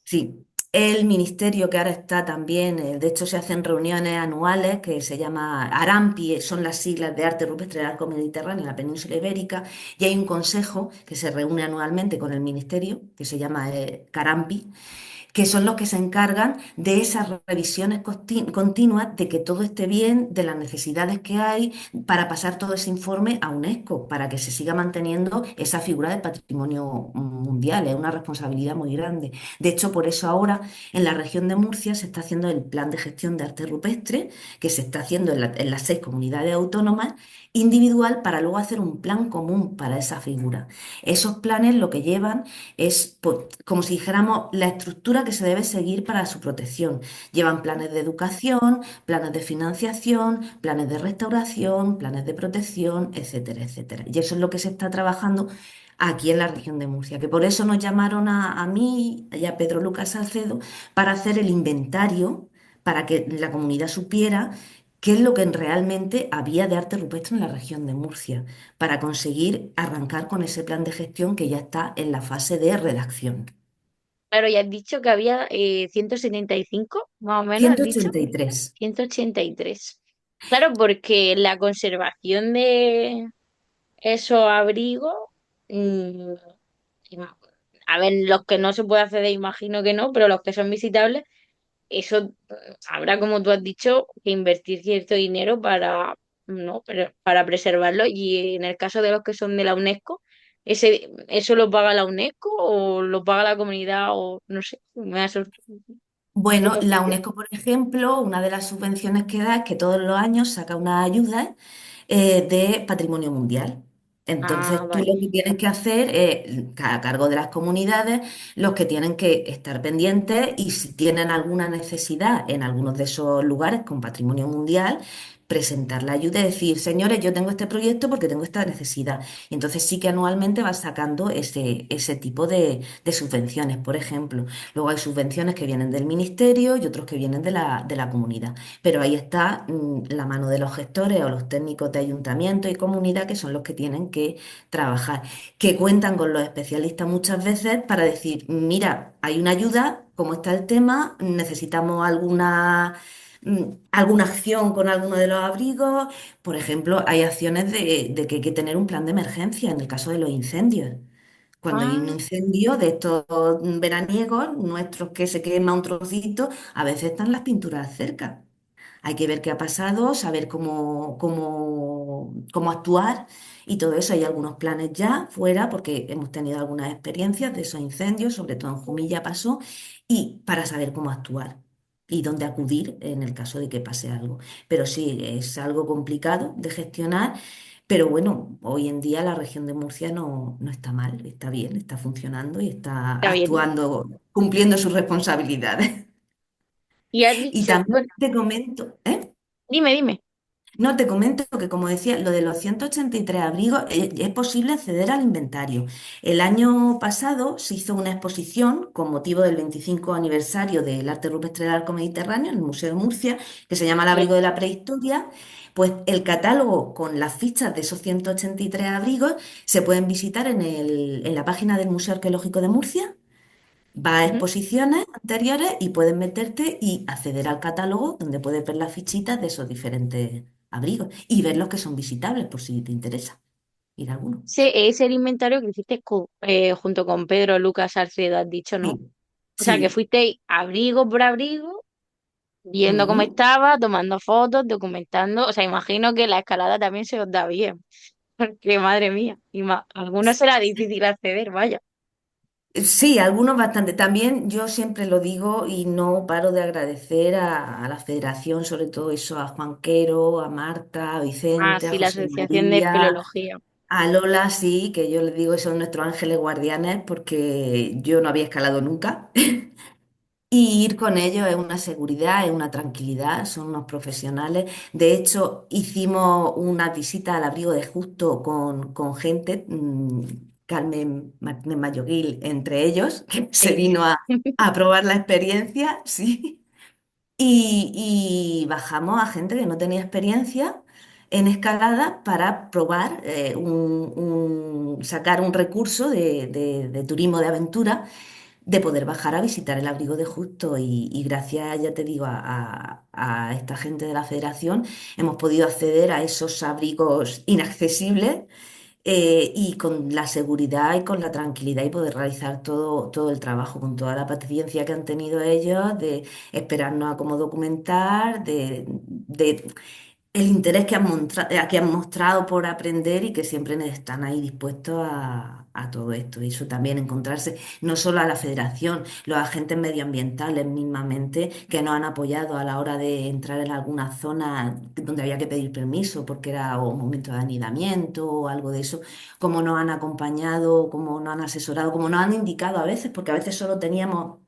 Sí, el ministerio que ahora está también, de hecho se hacen reuniones anuales que se llama ARAMPI, son las siglas de Arte Rupestre del Arco Mediterráneo en la península ibérica, y hay un consejo que se reúne anualmente con el ministerio, que se llama CARAMPI, que son los que se encargan de esas revisiones continuas, de que todo esté bien, de las necesidades que hay, para pasar todo ese informe a UNESCO, para que se siga manteniendo esa figura del patrimonio mundial. Es una responsabilidad muy grande. De hecho, por eso ahora en la región de Murcia se está haciendo el plan de gestión de arte rupestre, que se está haciendo en las seis comunidades autónomas, individual, para luego hacer un plan común para esa figura. Esos planes lo que llevan es pues, como si dijéramos la estructura que se debe seguir para su protección. Llevan planes de educación, planes de financiación, planes de restauración, planes de protección, etcétera, etcétera. Y eso es lo que se está trabajando aquí en la región de Murcia, que por eso nos llamaron a mí y a Pedro Lucas Salcedo para hacer el inventario, para que la comunidad supiera qué es lo que realmente había de arte rupestre en la región de Murcia para conseguir arrancar con ese plan de gestión que ya está en la fase de redacción. Claro, ya has dicho que había 175, más o menos, has Ciento dicho. ochenta y tres. 183. Claro, porque la conservación de esos abrigos, mm, a ver, los que no se puede acceder, imagino que no, pero los que son visitables, eso habrá, como tú has dicho, que invertir cierto dinero para, ¿no? Pero para preservarlo. Y en el caso de los que son de la UNESCO, ¿eso lo paga la UNESCO o lo paga la comunidad o no sé? Bueno, ¿Cómo la funciona? UNESCO, por ejemplo, una de las subvenciones que da es que todos los años saca una ayuda de patrimonio mundial. Ah, Entonces, tú vale. lo que tienes que hacer es, a cargo de las comunidades, los que tienen que estar pendientes y si tienen alguna necesidad en algunos de esos lugares con patrimonio mundial, presentar la ayuda y decir, señores, yo tengo este proyecto porque tengo esta necesidad. Y entonces sí que anualmente vas sacando ese tipo de subvenciones, por ejemplo. Luego hay subvenciones que vienen del ministerio y otros que vienen de la comunidad. Pero ahí está la mano de los gestores o los técnicos de ayuntamiento y comunidad que son los que tienen que trabajar, que cuentan con los especialistas muchas veces para decir, mira, hay una ayuda, ¿cómo está el tema? Necesitamos alguna acción con alguno de los abrigos. Por ejemplo, hay acciones de que hay que tener un plan de emergencia en el caso de los incendios. Cuando hay un Ah, incendio de estos veraniegos, nuestros que se quema un trocito, a veces están las pinturas cerca. Hay que ver qué ha pasado, saber cómo actuar y todo eso. Hay algunos planes ya fuera porque hemos tenido algunas experiencias de esos incendios, sobre todo en Jumilla pasó, y para saber cómo actuar y dónde acudir en el caso de que pase algo. Pero sí, es algo complicado de gestionar. Pero bueno, hoy en día la región de Murcia no está mal, está bien, está funcionando y está Está bien. actuando, cumpliendo sus responsabilidades. Y has Y dicho, también bueno, te comento, ¿eh? dime, dime. No, te comento que, como decía, lo de los 183 abrigos, es posible acceder al inventario. El año pasado se hizo una exposición con motivo del 25 aniversario del arte rupestre del arco mediterráneo en el Museo de Murcia, que se llama El Vale. abrigo de la prehistoria. Pues el catálogo con las fichas de esos 183 abrigos se pueden visitar en la página del Museo Arqueológico de Murcia. Va a Ujú. exposiciones anteriores y puedes meterte y acceder al catálogo donde puedes ver las fichitas de esos diferentes abrigos y ver los que son visitables por si te interesa ir a alguno. Ese es el inventario que hiciste junto con Pedro Lucas Salcedo, has dicho, ¿no? Sí, O sea, que sí. fuisteis abrigo por abrigo, viendo cómo Ujú. estaba, tomando fotos, documentando. O sea, imagino que la escalada también se os da bien, porque madre mía, algunos será difícil acceder, vaya. Sí, algunos bastante. También yo siempre lo digo y no paro de agradecer a la federación, sobre todo eso, a Juan Quero, a Marta, a Ah, Vicente, a sí, la José Asociación de María. Filología. A Lola sí, que yo les digo que son nuestros ángeles guardianes porque yo no había escalado nunca. Y ir con ellos es una seguridad, es una tranquilidad, son unos profesionales. De hecho, hicimos una visita al abrigo de Justo con gente, Carmen Martínez Mayoguil entre ellos, que se Sí. vino a probar la experiencia, sí. Y bajamos a gente que no tenía experiencia en escalada para probar, sacar un recurso de turismo de aventura, de poder bajar a visitar el abrigo de Justo. Y gracias, ya te digo, a esta gente de la federación hemos podido acceder a esos abrigos inaccesibles, y con la seguridad y con la tranquilidad y poder realizar todo el trabajo con toda la paciencia que han tenido ellos, de esperarnos a cómo documentar, de el interés que han mostrado por aprender y que siempre están ahí dispuestos a todo esto. Y eso también, encontrarse no solo a la federación, los agentes medioambientales mismamente, que nos han apoyado a la hora de entrar en alguna zona donde había que pedir permiso porque era un momento de anidamiento o algo de eso, cómo nos han acompañado, cómo nos han asesorado, cómo nos han indicado a veces, porque a veces solo teníamos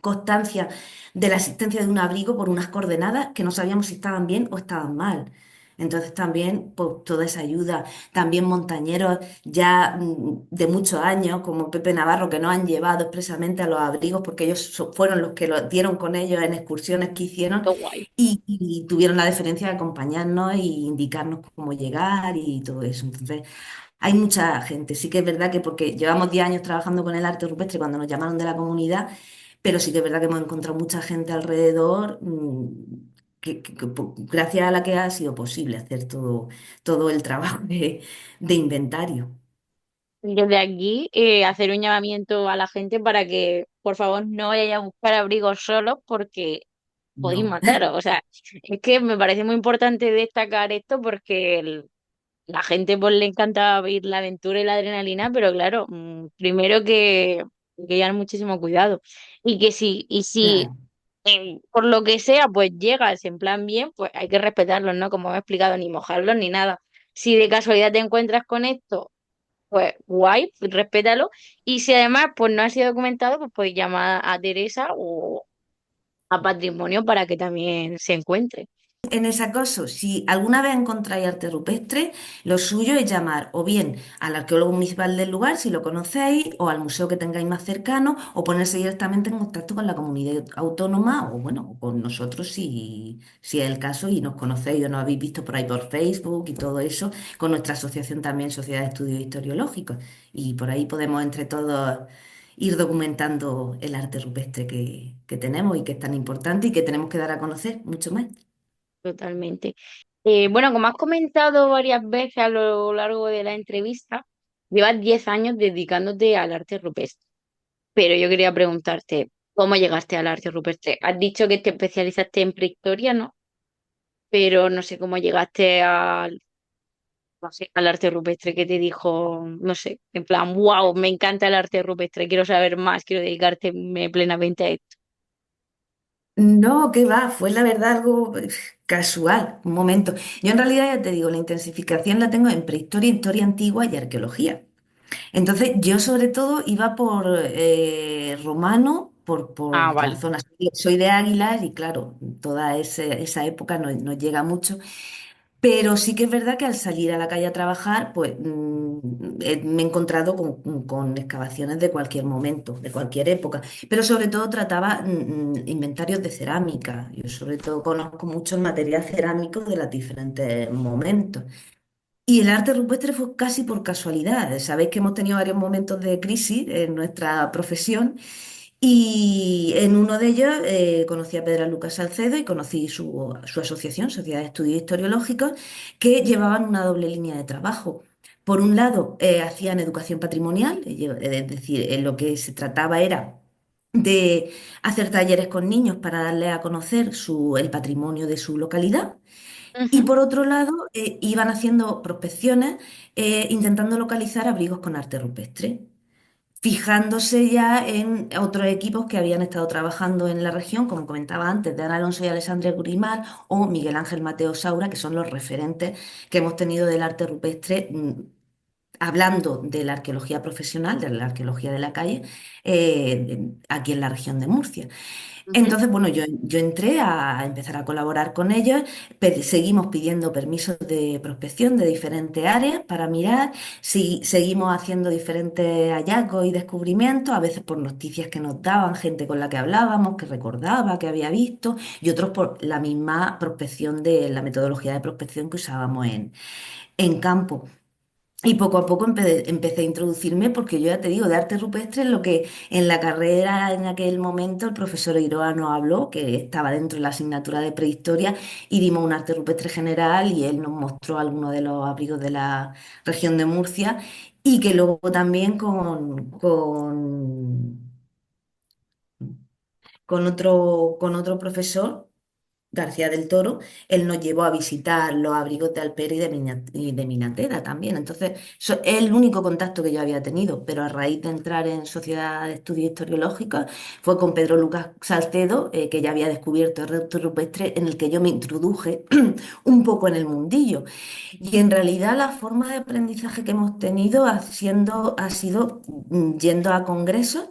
constancia de la existencia de un abrigo por unas coordenadas que no sabíamos si estaban bien o estaban mal. Entonces también, pues, toda esa ayuda, también montañeros ya, de muchos años, como Pepe Navarro, que nos han llevado expresamente a los abrigos, porque ellos fueron los que lo dieron con ellos en excursiones que hicieron, Qué guay. y tuvieron la deferencia de acompañarnos e indicarnos cómo llegar y todo eso. Entonces, hay mucha gente. Sí que es verdad que porque llevamos 10 años trabajando con el arte rupestre cuando nos llamaron de la comunidad, pero sí que es verdad que hemos encontrado mucha gente alrededor, gracias a la que ha sido posible hacer todo el trabajo de inventario. Desde aquí, hacer un llamamiento a la gente para que, por favor, no vayáis a buscar abrigos solos porque podéis No. mataros. O sea, es que me parece muy importante destacar esto porque la gente pues le encanta vivir la aventura y la adrenalina, pero claro, primero que llevar muchísimo cuidado. Y si Claro. por lo que sea, pues llegas en plan bien, pues hay que respetarlos, ¿no? Como he explicado, ni mojarlos ni nada. Si de casualidad te encuentras con esto, pues guay, pues, respétalo. Y si además pues no ha sido documentado, pues puedes llamar a Teresa o a Patrimonio para que también se encuentre. En ese caso, si alguna vez encontráis arte rupestre, lo suyo es llamar o bien al arqueólogo municipal del lugar, si lo conocéis, o al museo que tengáis más cercano, o ponerse directamente en contacto con la comunidad autónoma, o bueno, o con nosotros si es el caso y nos conocéis o nos habéis visto por ahí por Facebook y todo eso, con nuestra asociación también, Sociedad de Estudios Historiológicos. Y por ahí podemos entre todos ir documentando el arte rupestre que tenemos y que es tan importante y que tenemos que dar a conocer mucho más. Totalmente. Bueno, como has comentado varias veces a lo largo de la entrevista, llevas 10 años dedicándote al arte rupestre. Pero yo quería preguntarte, ¿cómo llegaste al arte rupestre? Has dicho que te especializaste en prehistoria, ¿no? pero no sé cómo llegaste al, no sé, al arte rupestre que te dijo, no sé, en plan, wow, me encanta el arte rupestre, quiero saber más, quiero dedicarte plenamente a esto. No, qué va, fue la verdad algo casual, un momento. Yo en realidad ya te digo, la intensificación la tengo en prehistoria, historia antigua y arqueología. Entonces yo sobre todo iba por romano, Ah, por la vale. zona. Soy de Águilas y claro, toda esa época no llega mucho. Pero sí que es verdad que al salir a la calle a trabajar, pues me he encontrado con excavaciones de cualquier momento, de cualquier época. Pero sobre todo trataba inventarios de cerámica. Yo sobre todo conozco mucho el material cerámico de los diferentes momentos. Y el arte rupestre fue casi por casualidad. Sabéis que hemos tenido varios momentos de crisis en nuestra profesión y en uno de ellos conocí a Pedro Lucas Salcedo y conocí su asociación, Sociedad de Estudios Historiológicos, que llevaban una doble línea de trabajo. Por un lado, hacían educación patrimonial, es decir, lo que se trataba era de hacer talleres con niños para darles a conocer el patrimonio de su localidad. Y Ujú, por otro lado, iban haciendo prospecciones intentando localizar abrigos con arte rupestre, fijándose ya en otros equipos que habían estado trabajando en la región, como comentaba antes, de Ana Alonso y Alessandra Gurimal o Miguel Ángel Mateo Saura, que son los referentes que hemos tenido del arte rupestre, hablando de la arqueología profesional, de la arqueología de la calle, aquí en la región de Murcia. ujú. Entonces, bueno, yo entré a empezar a colaborar con ellos, seguimos pidiendo permisos de prospección de diferentes áreas para mirar, seguimos haciendo diferentes hallazgos y descubrimientos, a veces por noticias que nos daban, gente con la que hablábamos, que recordaba, que había visto, y otros por la misma prospección de la metodología de prospección que usábamos en campo. Y poco a poco empecé a introducirme, porque yo ya te digo, de arte rupestre, lo que en la carrera en aquel momento el profesor Iroa nos habló, que estaba dentro de la asignatura de prehistoria, y dimos un arte rupestre general y él nos mostró algunos de los abrigos de la región de Murcia y que luego también con otro profesor, García del Toro, él nos llevó a visitar los abrigos de Alpera y de Minatera también. Entonces, es el único contacto que yo había tenido, pero a raíz de entrar en Sociedad de Estudios Historiológicos fue con Pedro Lucas Salcedo, que ya había descubierto el reto rupestre, en el que yo me introduje un poco en el mundillo. Y en realidad la forma de aprendizaje que hemos tenido ha sido yendo a congresos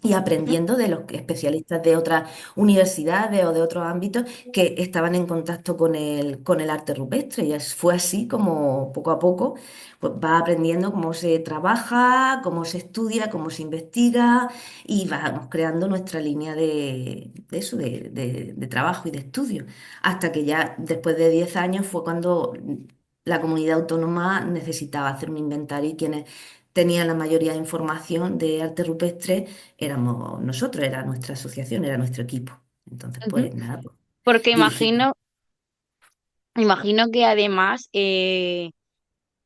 y Ujú. aprendiendo de los especialistas de otras universidades o de otros ámbitos que estaban en contacto con el arte rupestre. Y fue así como poco a poco pues, vas aprendiendo cómo se trabaja, cómo se estudia, cómo se investiga y vamos creando nuestra línea de eso, de trabajo y de estudio. Hasta que ya después de 10 años fue cuando la comunidad autónoma necesitaba hacer un inventario y quienes tenían la mayoría de información de arte rupestre éramos nosotros, era nuestra asociación, era nuestro equipo. Entonces, Ujú. pues nada, pues Porque dirigimos. imagino que además,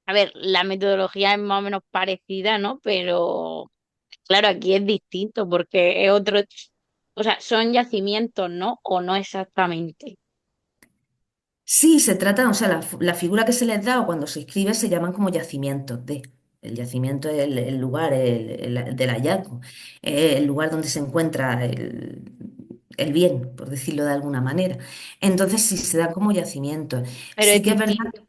a ver, la metodología es más o menos parecida, ¿no? Pero claro, aquí es distinto porque es otro, o sea, son yacimientos, ¿no? O no exactamente. Sí, se trata, o sea, la figura que se les da o cuando se escribe se llaman como yacimientos de. El yacimiento es el lugar del hallazgo, el lugar donde se encuentra el bien, por decirlo de alguna manera. Entonces, sí se da como yacimientos. Pero Sí es que es verdad. distinto.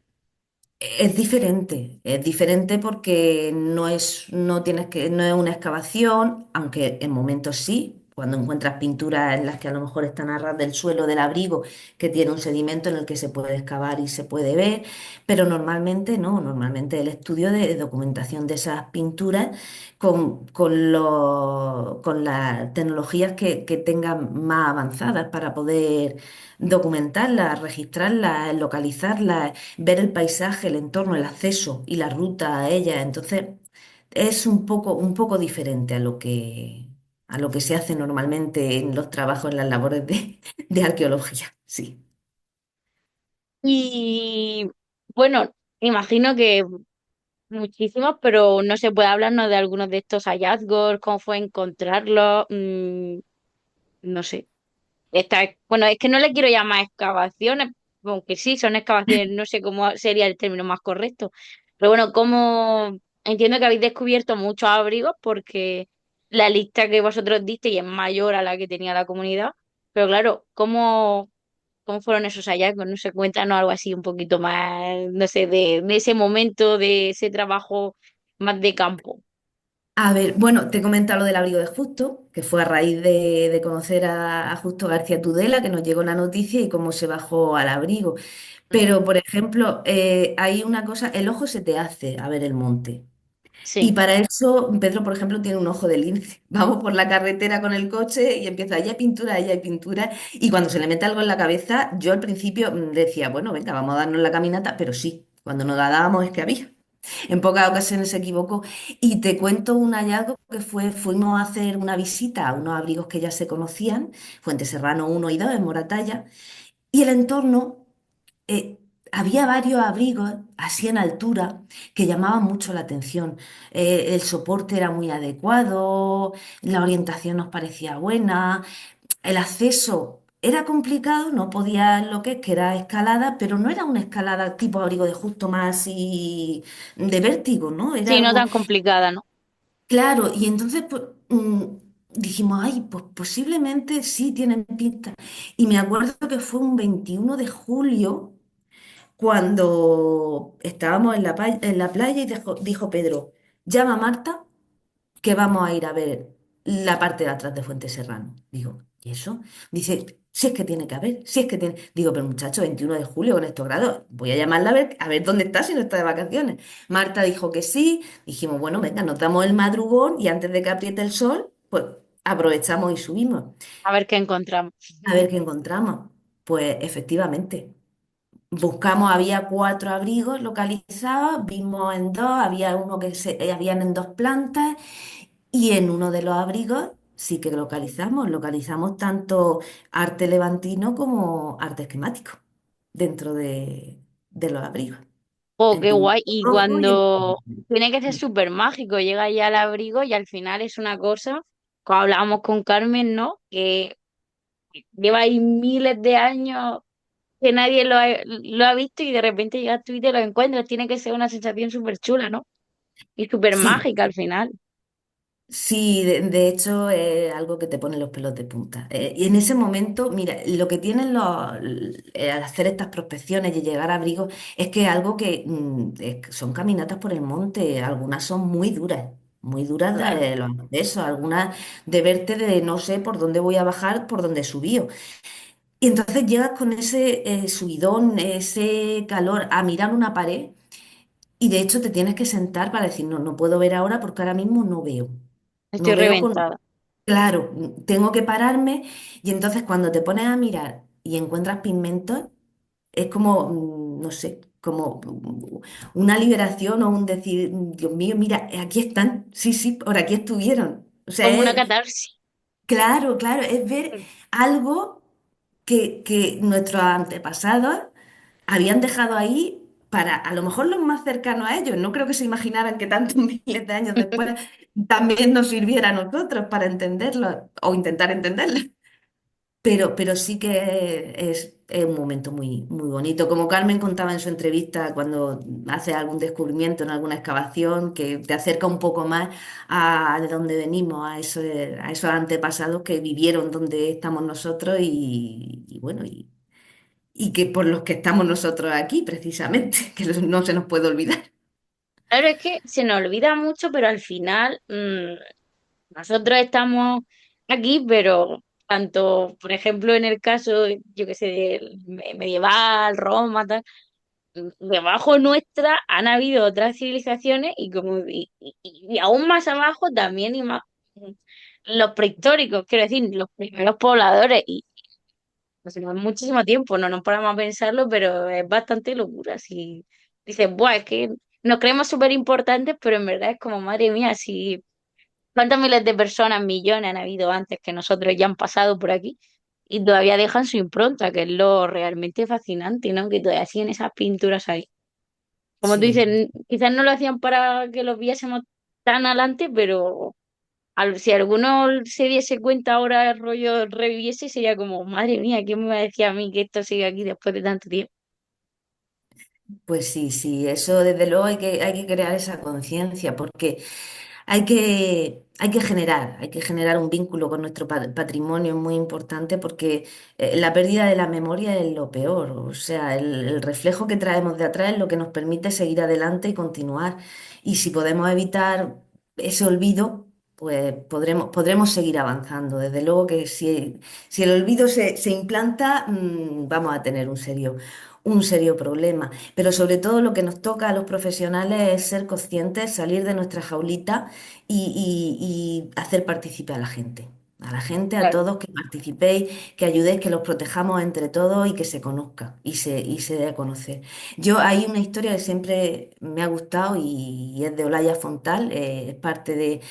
Es diferente porque no tienes no es una excavación, aunque en momentos sí, cuando encuentras pinturas en las que a lo mejor están a ras del suelo del abrigo, que tiene un sedimento en el que se puede excavar y se puede ver, pero normalmente no, normalmente el estudio de documentación de esas pinturas con las tecnologías que tengan más avanzadas para poder documentarlas, registrarlas, localizarlas, ver el paisaje, el entorno, el acceso y la ruta a ella. Entonces, es un poco diferente a lo que se hace normalmente en los trabajos, en las labores de arqueología. Sí. Y bueno, imagino que muchísimos, pero no se puede hablarnos de algunos de estos hallazgos, cómo fue encontrarlos, no sé. Bueno, es que no le quiero llamar excavaciones, aunque sí, son excavaciones, no sé cómo sería el término más correcto. Pero bueno, como entiendo que habéis descubierto muchos abrigos porque la lista que vosotros disteis es mayor a la que tenía la comunidad. Pero claro, ¿cómo fueron esos hallazgos? No sé, cuéntanos algo así un poquito más, no sé, de ese momento, de ese trabajo más de campo. A ver, bueno, te comento lo del abrigo de Justo, que fue a raíz de conocer a Justo García Tudela, que nos llegó la noticia y cómo se bajó al abrigo. Ujú. Pero, por ejemplo, hay una cosa, el ojo se te hace a ver el monte. Y Sí, para eso, Pedro, por ejemplo, tiene un ojo de lince. Vamos por la carretera con el coche y empieza, allá hay pintura, allá hay pintura. Y cuando se le mete algo en la cabeza, yo al principio decía, bueno, venga, vamos a darnos la caminata, pero sí, cuando nos la dábamos es que había. En pocas ocasiones se equivocó. Y te cuento un hallazgo que fuimos a hacer una visita a unos abrigos que ya se conocían, Fuente Serrano 1 y 2 en Moratalla, y el entorno eh, había varios abrigos así en altura que llamaban mucho la atención. El soporte era muy adecuado, la orientación nos parecía buena, el acceso era complicado, no podía lo que era escalada, pero no era una escalada tipo abrigo de justo más y de vértigo, ¿no? Era sí, no algo tan complicada, ¿no? claro, y entonces pues, dijimos, ay, pues posiblemente sí tienen pinta. Y me acuerdo que fue un 21 de julio cuando estábamos en la playa y dijo Pedro, llama a Marta que vamos a ir a ver la parte de atrás de Fuente Serrano. Digo, ¿y eso? Dice, si es que tiene que haber, si es que tiene. Digo, pero muchacho, 21 de julio con estos grados, voy a llamarla a ver dónde está si no está de vacaciones. Marta dijo que sí, dijimos, bueno, venga, nos damos el madrugón y antes de que apriete el sol, pues aprovechamos y subimos. A ver qué encontramos. A ver qué encontramos. Pues efectivamente. Buscamos, había 4 abrigos localizados, vimos en dos, había uno habían en 2 plantas y en uno de los abrigos sí que localizamos tanto arte levantino como arte esquemático dentro de los abrigos. Oh, El qué pintor guay. Y rojo y el... cuando tiene que ser súper mágico, llega ya al abrigo y al final es una cosa, como hablábamos con Carmen, ¿no? Que lleva ahí miles de años que nadie lo ha visto y de repente llegas tú y te lo encuentras. Tiene que ser una sensación súper chula, ¿no? Y súper Sí, mágica al final. sí, de hecho es algo que te pone los pelos de punta. Y en ese momento, mira, lo que tienen al hacer estas prospecciones y llegar a abrigos es que es algo que son caminatas por el monte, algunas son muy duras Claro. los accesos, algunas de verte de no sé por dónde voy a bajar, por dónde he subido. Y entonces llegas con ese subidón, ese calor a mirar una pared y de hecho te tienes que sentar para decir, no, no puedo ver ahora porque ahora mismo no veo. Estoy No veo con... reventada. Claro, tengo que pararme y entonces cuando te pones a mirar y encuentras pigmentos, es como, no sé, como una liberación o un decir, Dios mío, mira, aquí están, sí, sí, por aquí estuvieron. O sea, Como una catarsis. claro, claro, es ver algo que nuestros antepasados habían dejado ahí para, a lo mejor los más cercanos a ellos, no creo que se imaginaran que tantos miles de años después también nos sirviera a nosotros para entenderlo o intentar entenderlo. Pero sí que es un momento muy, muy bonito. Como Carmen contaba en su entrevista, cuando hace algún descubrimiento en alguna excavación, que te acerca un poco más a de dónde venimos, a esos antepasados que vivieron donde estamos nosotros y bueno, y que por los que estamos nosotros aquí, precisamente, que no se nos puede olvidar. Claro, es que se nos olvida mucho, pero al final nosotros estamos aquí, pero tanto, por ejemplo, en el caso, yo qué sé, del medieval, Roma, tal, debajo nuestra han habido otras civilizaciones y aún más abajo también y más los prehistóricos, quiero decir, los primeros pobladores y no sé, muchísimo tiempo, no nos paramos a pensarlo, pero es bastante locura. Si dices, buah, es que nos creemos súper importantes, pero en verdad es como, madre mía, si cuántas miles de personas, millones han habido antes que nosotros ya han pasado por aquí y todavía dejan su impronta, que es lo realmente fascinante, ¿no? Que todavía siguen esas pinturas ahí. Como tú dices, Sí, quizás no lo hacían para que los viésemos tan adelante, pero Si alguno se diese cuenta ahora, el rollo reviviese, sería como, madre mía, ¿quién me va a decir a mí que esto sigue aquí después de tanto tiempo? Pues sí, sí, eso desde luego hay que crear esa conciencia porque hay que generar un vínculo con nuestro patrimonio, es muy importante porque la pérdida de la memoria es lo peor, o sea, el reflejo que traemos de atrás es lo que nos permite seguir adelante y continuar. Y si podemos evitar ese olvido, pues podremos seguir avanzando. Desde luego que si el olvido se implanta, vamos a tener un serio problema. Pero sobre todo lo que nos toca a los profesionales es ser conscientes, salir de nuestra jaulita y hacer partícipe a la gente. A la gente, a Claro. todos, que participéis, que ayudéis, que los protejamos entre todos y que se conozca y se dé a conocer. Hay una historia que siempre me ha gustado y es de Olaya Fontal, es parte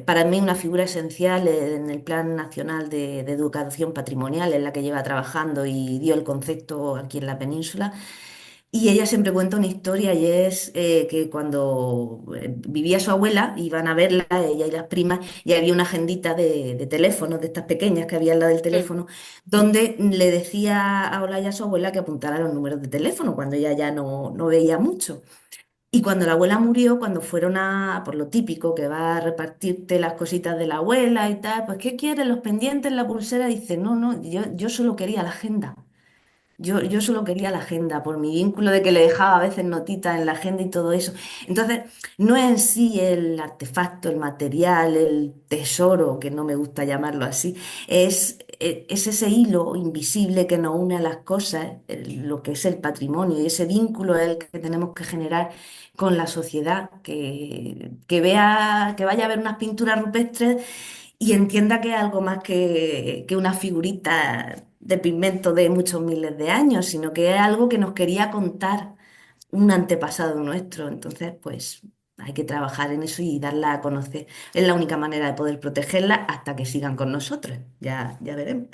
para mí una figura esencial en el Plan Nacional de Educación Patrimonial, en la que lleva trabajando y dio el concepto aquí en la península. Y ella siempre cuenta una historia y es que cuando vivía su abuela, iban a verla, ella y las primas, y había una agendita de teléfonos, de estas pequeñas que había al lado del Mm. teléfono, donde le decía a Olaya a su abuela que apuntara los números de teléfono cuando ella ya no veía mucho. Y cuando la abuela murió, cuando fueron por lo típico, que va a repartirte las cositas de la abuela y tal, pues ¿qué quieres? Los pendientes, la pulsera, dice, no, no, yo solo quería la agenda. Yo solo quería la agenda por mi vínculo de que le dejaba a veces notitas en la agenda y todo eso. Entonces, no es en sí el artefacto, el material, el tesoro, que no me gusta llamarlo así, es ese hilo invisible que nos une a las cosas, lo que es el patrimonio y ese vínculo es el que tenemos que generar con la sociedad, que vea, que vaya a ver unas pinturas rupestres y entienda que es algo más que una figurita de pigmento de muchos miles de años, sino que es algo que nos quería contar un antepasado nuestro. Entonces, pues hay que trabajar en eso y darla a conocer. Es la única manera de poder protegerla hasta que sigan con nosotros. Ya veremos.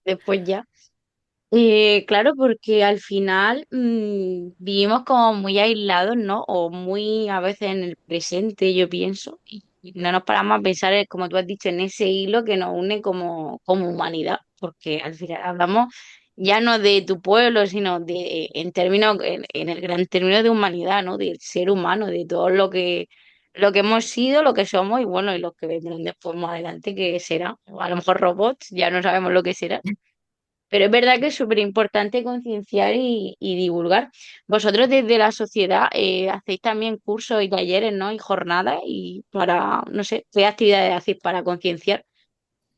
Después ya. Claro, porque al final vivimos como muy aislados, ¿no? O muy a veces en el presente, yo pienso, y no nos paramos a pensar, como tú has dicho, en ese hilo que nos une como humanidad, porque al final hablamos ya no de tu pueblo, sino en términos, en el gran término de humanidad, ¿no? Del ser humano, de todo lo que hemos sido, lo que somos y bueno, y lo que vendrán después más adelante, que será, a lo mejor robots, ya no sabemos lo que será. Pero es verdad que es súper importante concienciar y divulgar. Vosotros desde la sociedad hacéis también cursos y talleres, ¿no? Y jornadas y para, no sé, ¿qué actividades hacéis para concienciar?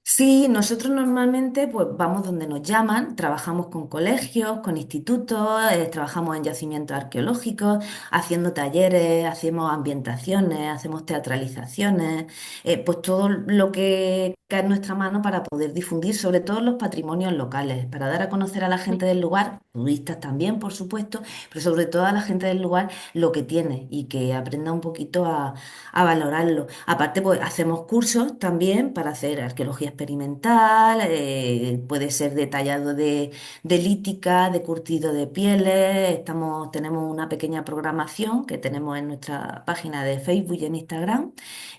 Sí, nosotros normalmente pues vamos donde nos llaman, trabajamos con colegios, con institutos, trabajamos en yacimientos arqueológicos, haciendo talleres, hacemos ambientaciones, hacemos teatralizaciones, pues todo lo que cae en nuestra mano para poder difundir sobre todo los patrimonios locales, para dar a conocer a la gente del lugar, turistas también, por supuesto, pero sobre todo a la gente del lugar lo que tiene y que aprenda un poquito a valorarlo. Aparte, pues hacemos cursos también para hacer arqueología experimental, puede ser detallado de lítica, de curtido de pieles. Tenemos una pequeña programación que tenemos en nuestra página de Facebook y en Instagram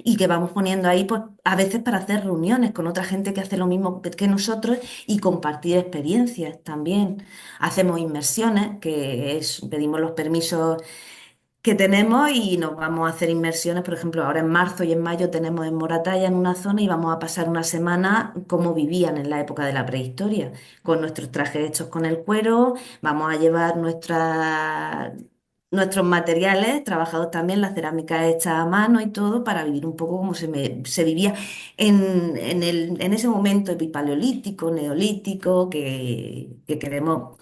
y que vamos poniendo ahí, pues a veces para hacer reuniones con otra gente que hace lo mismo que nosotros y compartir experiencias también. Hacemos inmersiones, pedimos los permisos que tenemos y nos vamos a hacer inmersiones. Por ejemplo, ahora en marzo y en mayo tenemos en Moratalla, en una zona, y vamos a pasar una semana como vivían en la época de la prehistoria, con nuestros trajes hechos con el cuero. Vamos a llevar nuestros materiales, trabajados también, la cerámica hecha a mano y todo, para vivir un poco como se vivía en ese momento epipaleolítico, neolítico, que queremos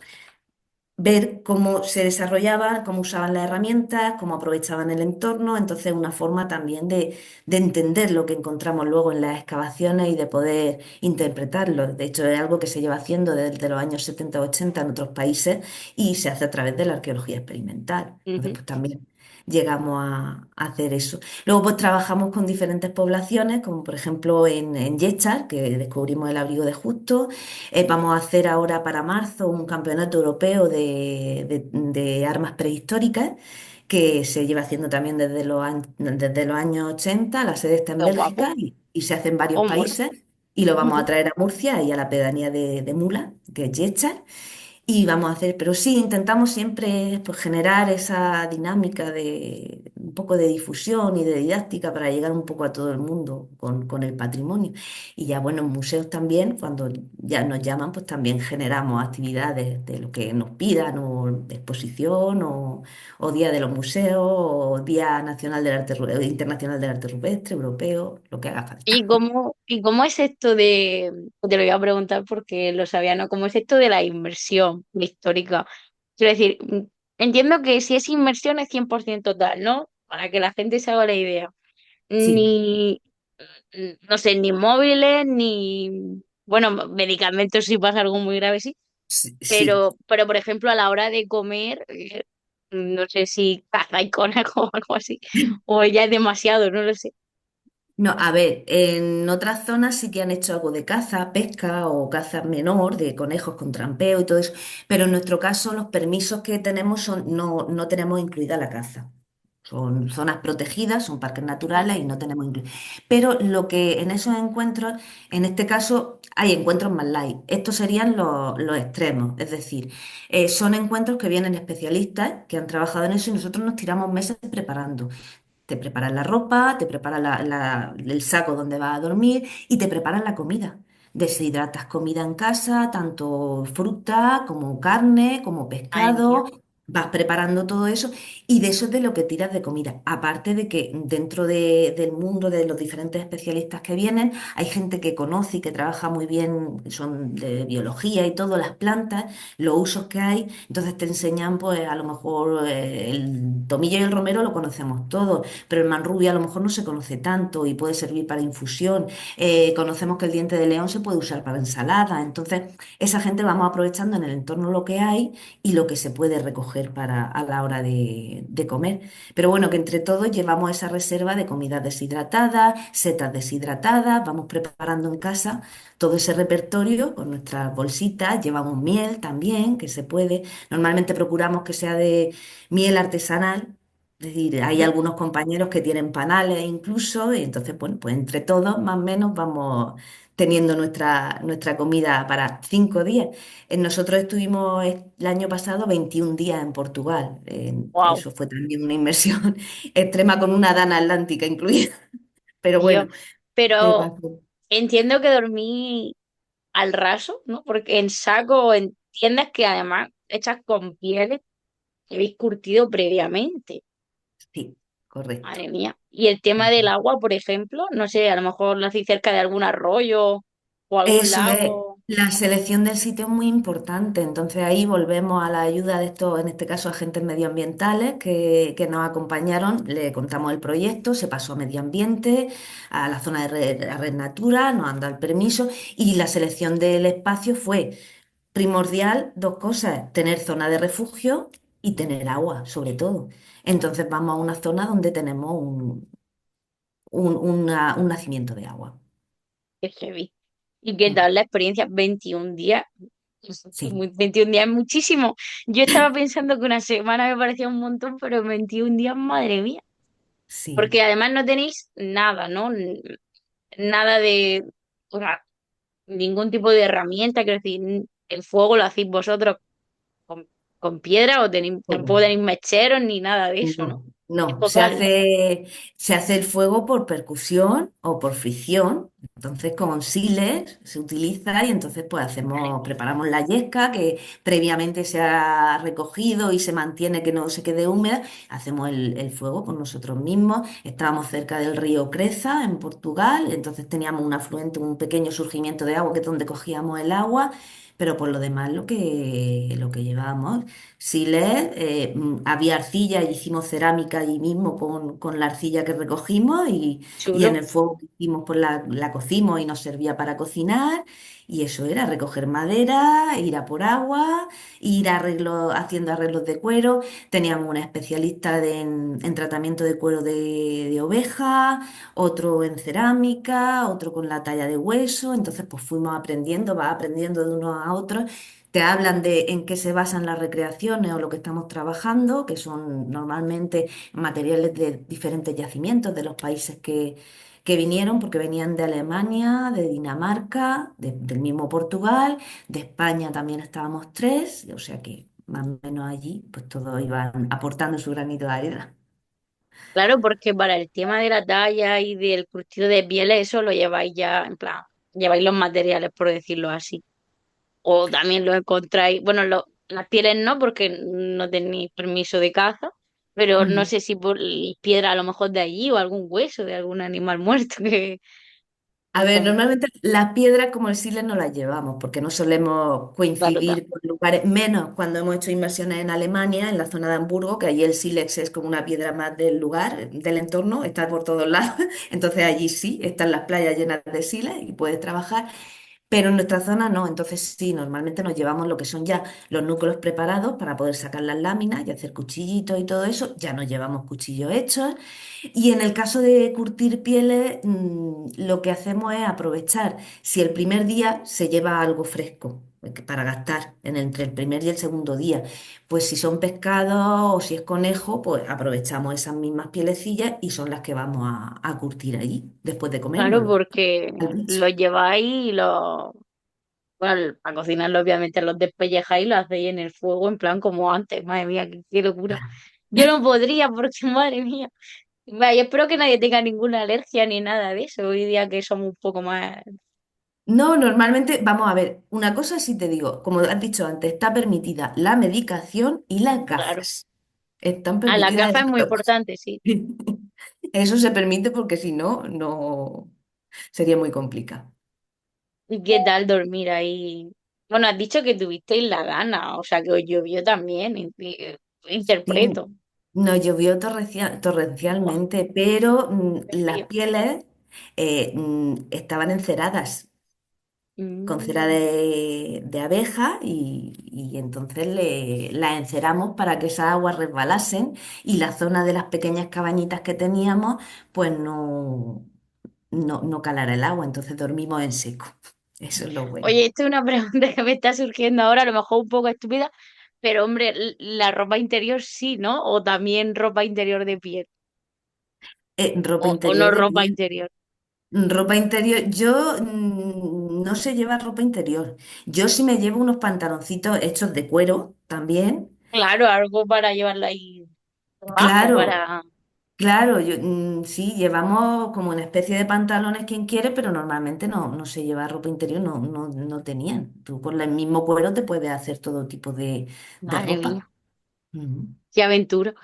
ver cómo se desarrollaba, cómo usaban las herramientas, cómo aprovechaban el entorno. Entonces, una forma también de entender lo que encontramos luego en las excavaciones y de poder interpretarlo. De hecho, es algo que se lleva haciendo desde los años 70-80 en otros países y se hace a través de la arqueología experimental. Entonces, Ujú. pues también llegamos a hacer eso. Luego, pues trabajamos con diferentes poblaciones, como por ejemplo en Yéchar, que descubrimos el abrigo de Justo. Vamos a hacer ahora para marzo un campeonato europeo de armas prehistóricas que se lleva haciendo también desde los años 80. La sede está en Qué Bélgica guapo. y se hace en varios Oh, mola. países y lo vamos a Ujú. traer a Murcia y a la pedanía de Mula, que es Yechar. Y vamos a hacer, pero sí, intentamos siempre pues, generar esa dinámica de un poco de difusión y de didáctica para llegar un poco a todo el mundo con el patrimonio. Y ya bueno, en museos también, cuando ya nos llaman, pues también generamos actividades de lo que nos pidan, o de exposición, o Día de los Museos, o Día Nacional del Arte, Internacional del Arte Rupestre, europeo, lo que haga falta. ¿Y cómo es esto de, te lo voy a preguntar porque lo sabía, ¿no? ¿Cómo es esto de la inversión histórica? Quiero decir, entiendo que si es inversión es 100% total, ¿no? Para que la gente se haga la idea. Sí, Ni, no sé, ni móviles, ni, bueno, medicamentos si pasa algo muy grave, sí. sí, sí. Pero por ejemplo, a la hora de comer, no sé si caza y conejo o algo así, o ya es demasiado, no lo sé. No, a ver, en otras zonas sí que han hecho algo de caza, pesca o caza menor, de conejos con trampeo y todo eso, pero en nuestro caso los permisos que tenemos son, no tenemos incluida la caza. Son zonas protegidas, son parques naturales y no tenemos incluido. Pero lo que en esos encuentros, en este caso, hay encuentros más light. Estos serían los extremos, es decir, son encuentros que vienen especialistas que han trabajado en eso y nosotros nos tiramos meses preparando. Te preparan la ropa, te preparan el saco donde vas a dormir y te preparan la comida. Deshidratas comida en casa, tanto fruta como carne, como Madre mía. pescado. Vas preparando todo eso y de eso es de lo que tiras de comida. Aparte de que dentro del mundo de los diferentes especialistas que vienen, hay gente que conoce y que trabaja muy bien, son de biología y todo, las plantas, los usos que hay. Entonces te enseñan, pues a lo mejor el tomillo y el romero lo conocemos todos, pero el manrubia a lo mejor no se conoce tanto y puede servir para infusión. Conocemos que el diente de león se puede usar para ensalada. Entonces, esa gente vamos aprovechando en el entorno lo que hay y lo que se puede recoger para a la hora de comer. Pero bueno, que entre todos llevamos esa reserva de comidas deshidratadas, setas deshidratadas, vamos preparando en casa todo ese repertorio con nuestras bolsitas, llevamos miel también, que se puede. Normalmente procuramos que sea de miel artesanal. Es decir, hay Ujú. algunos compañeros que tienen panales incluso, y entonces, bueno, pues entre todos más o menos vamos teniendo nuestra comida para 5 días. Nosotros estuvimos el año pasado 21 días en Portugal. Wow, Eso fue también una inversión extrema con una dana atlántica incluida. Pero Dios. bueno, se Pero pasó. entiendo que dormí al raso, ¿no? Porque en saco o en tiendas que además hechas con pieles que habéis curtido previamente. Sí, correcto. Madre mía. Y el tema del agua, por ejemplo, no sé, a lo mejor lo hacéis cerca de algún arroyo o algún Eso es, lago. la selección del sitio es muy importante, entonces ahí volvemos a la ayuda de estos, en este caso agentes medioambientales que nos acompañaron, le contamos el proyecto, se pasó a medio ambiente, a la zona de a Red Natura, nos han dado el permiso y la selección del espacio fue primordial, dos cosas, tener zona de refugio y tener agua, sobre todo. Entonces vamos a una zona donde tenemos un nacimiento de agua. Que heavy. ¿Y qué Mm, tal la experiencia? 21 días. sí, 21 días es muchísimo. Yo estaba pensando que una semana me parecía un montón, pero 21 días, madre mía. sí. Porque además no tenéis nada, ¿no? Nada de, o sea, ningún tipo de herramienta, quiero decir, el fuego lo hacéis vosotros con, con piedra o tenéis, Todo. tampoco tenéis mecheros ni nada de eso, ¿no? No, Es no, total. se hace el fuego por percusión o por fricción. Entonces con siles se utiliza y entonces pues Madre hacemos, mía. preparamos la yesca que previamente se ha recogido y se mantiene que no se quede húmeda. Hacemos el fuego con nosotros mismos. Estábamos cerca del río Creza en Portugal, entonces teníamos un afluente, un pequeño surgimiento de agua que es donde cogíamos el agua. Pero por lo demás lo que llevábamos. Siles, había arcilla y hicimos cerámica allí mismo con la arcilla que recogimos y en Chulo. el fuego que hicimos pues la cocimos y nos servía para cocinar y eso era recoger madera, ir a por agua, ir a haciendo arreglos de cuero. Teníamos una especialista en tratamiento de cuero de oveja, otro en cerámica, otro con la talla de hueso, entonces pues fuimos aprendiendo, vas aprendiendo de unos a otros. Te hablan de en qué se basan las recreaciones o lo que estamos trabajando, que son normalmente materiales de diferentes yacimientos de los países que vinieron porque venían de Alemania, de Dinamarca, del mismo Portugal, de España también estábamos tres, o sea que más o menos allí pues todos iban aportando su granito de arena. Claro, porque para el tema de la talla y del curtido de pieles, eso lo lleváis ya, en plan, lleváis los materiales, por decirlo así. O también lo encontráis, bueno, las pieles no, porque no tenéis permiso de caza, pero no Ujú. sé si por piedra a lo mejor de allí o algún hueso de algún animal muerto que, A ver, ¿sabes? normalmente las piedras como el Siles no las llevamos porque no solemos Claro, coincidir con lugares, menos cuando hemos hecho inmersiones en Alemania, en la zona de Hamburgo, que allí el sílex es como una piedra más del lugar, del entorno, está por todos lados. Entonces allí sí, están las playas llenas de siles y puedes trabajar. Pero en nuestra zona no, entonces sí, normalmente nos llevamos lo que son ya los núcleos preparados para poder sacar las láminas y hacer cuchillitos y todo eso, ya nos llevamos cuchillos hechos. Y en el caso de curtir pieles, lo que hacemos es aprovechar, si el primer día se lleva algo fresco para gastar entre el primer y el segundo día, pues si son pescados o si es conejo, pues aprovechamos esas mismas pielecillas y son las que vamos a curtir allí después de claro, comérnoslo. porque Al bicho. lo lleváis y lo, bueno, para cocinarlo obviamente los despellejáis y lo hacéis en el fuego, en plan como antes, madre mía, qué locura. Yo no podría porque, madre mía. Vaya, espero que nadie tenga ninguna alergia ni nada de eso. Hoy día que somos un poco más, No, normalmente, vamos a ver, una cosa sí te digo, como has dicho antes, está permitida la medicación y las claro. gafas. Están A la permitidas gafa es esas muy dos cosas. importante, sí. Eso se permite porque si no, no sería muy complicado. ¿Y qué tal dormir ahí? Bueno, has dicho que tuvisteis la gana, o sea que os llovió también, Sí, interpreto. nos llovió Buah, torrencialmente, pero qué las frío. pieles estaban enceradas con cera Mm. de abeja y entonces la enceramos para que esas aguas resbalasen y la zona de las pequeñas cabañitas que teníamos pues no calara el agua, entonces dormimos en seco. Eso es lo bueno. Oye, esto es una pregunta que me está surgiendo ahora, a lo mejor un poco estúpida, pero hombre, la ropa interior sí, ¿no? O también ropa interior de piel, Ropa o no interior de ropa piel. interior. Ropa interior, yo no sé llevar ropa interior. Yo sí me llevo unos pantaloncitos hechos de cuero también. Claro, algo para llevarla ahí abajo, Claro, para... claro, sí, llevamos como una especie de pantalones quien quiere, pero normalmente no se lleva ropa interior, no tenían. Tú con el mismo cuero te puedes hacer todo tipo de Madre mía, ropa. Ujú. qué aventura.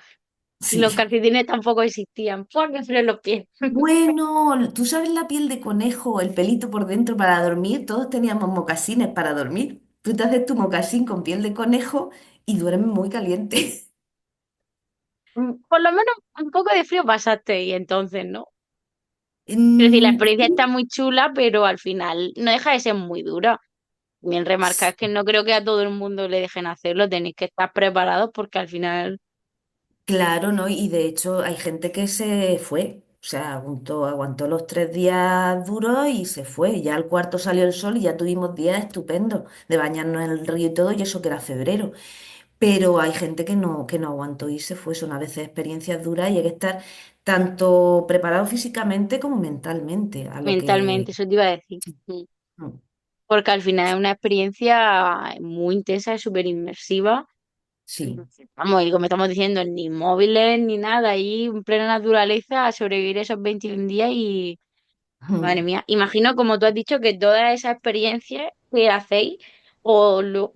Y Sí. los calcetines tampoco existían. ¡Por qué frío los pies! Bueno, tú sabes la piel de conejo, el pelito por dentro para dormir, todos teníamos mocasines para dormir. Tú te haces tu mocasín con piel de conejo y duermes muy caliente. Por lo menos un poco de frío pasaste y entonces, ¿no? Quiero decir, la Mm, experiencia está muy chula, pero al final no deja de ser muy dura. Bien remarcar que no creo que a todo el mundo le dejen hacerlo, tenéis que estar preparados porque al final, claro, ¿no? Y de hecho hay gente que se fue, o sea, aguantó los 3 días duros y se fue. Ya al cuarto salió el sol y ya tuvimos días estupendos de bañarnos en el río y todo, y eso que era febrero. Pero hay gente que no aguantó y se fue. Son a veces experiencias duras y hay que estar tanto preparado físicamente como mentalmente a lo que... mentalmente, eso te iba a decir. Mm, Porque al final es una experiencia muy intensa y súper inmersiva. sí. Vamos, y como estamos diciendo, ni móviles ni nada, ahí en plena naturaleza a sobrevivir esos 21 días y, madre Mm. mía, imagino como tú has dicho que todas esas experiencias que hacéis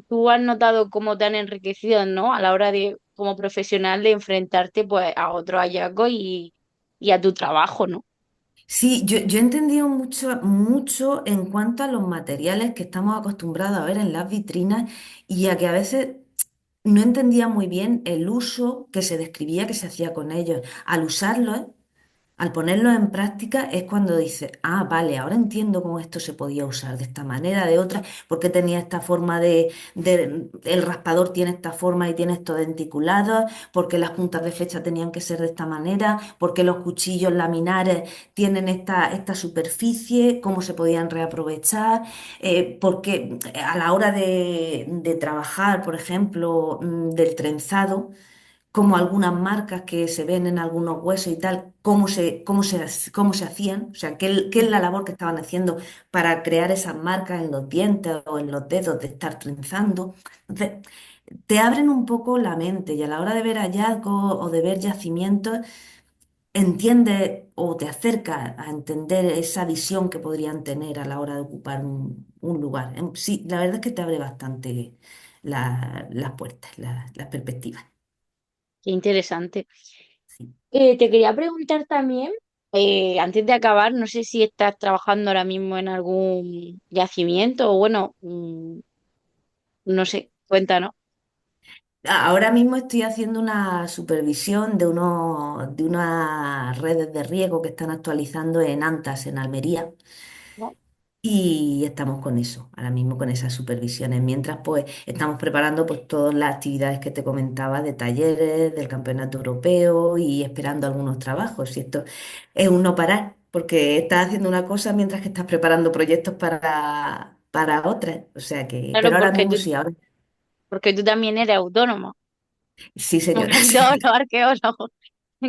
tú has notado cómo te han enriquecido, ¿no? A la hora de, como profesional, de enfrentarte pues a otros hallazgos y a tu trabajo, ¿no? Sí, yo he entendido mucho en cuanto a los materiales que estamos acostumbrados a ver en las vitrinas y a que a veces no entendía muy bien el uso que se describía que se hacía con ellos. Al usarlos, al ponerlo en práctica es cuando dices, ah, vale, ahora entiendo cómo esto se podía usar de esta manera, de otra, porque tenía esta forma el raspador tiene esta forma y tiene estos denticulados, porque las puntas de flecha tenían que ser de esta manera, porque los cuchillos laminares tienen esta superficie, cómo se podían reaprovechar, porque a la hora de trabajar, por ejemplo, del trenzado, como algunas marcas que se ven en algunos huesos y tal, cómo se hacían, o sea, qué es la Ujú. labor que estaban haciendo para crear esas marcas en los dientes o en los dedos de estar trenzando. Entonces, te abren un poco la mente y a la hora de ver hallazgos o de ver yacimientos, entiendes o te acercas a entender esa visión que podrían tener a la hora de ocupar un lugar. Sí, la verdad es que te abre bastante las puertas, las perspectivas. Qué interesante. Sí. Te quería preguntar también, antes de acabar, no sé si estás trabajando ahora mismo en algún yacimiento o bueno, no sé, cuéntanos. Ahora mismo estoy haciendo una supervisión de unas redes de riego que están actualizando en Antas, en Almería. ¿No? Y estamos con eso, ahora mismo con esas supervisiones. Mientras pues estamos preparando pues todas las actividades que te comentaba de talleres, del campeonato europeo y esperando algunos trabajos. Y esto es un no parar, porque estás haciendo una cosa mientras que estás preparando proyectos para otras. O sea que, Claro, pero ahora mismo sí, ahora porque tú también eres autónomo, sí, como señora, casi sí, todos los arqueólogos,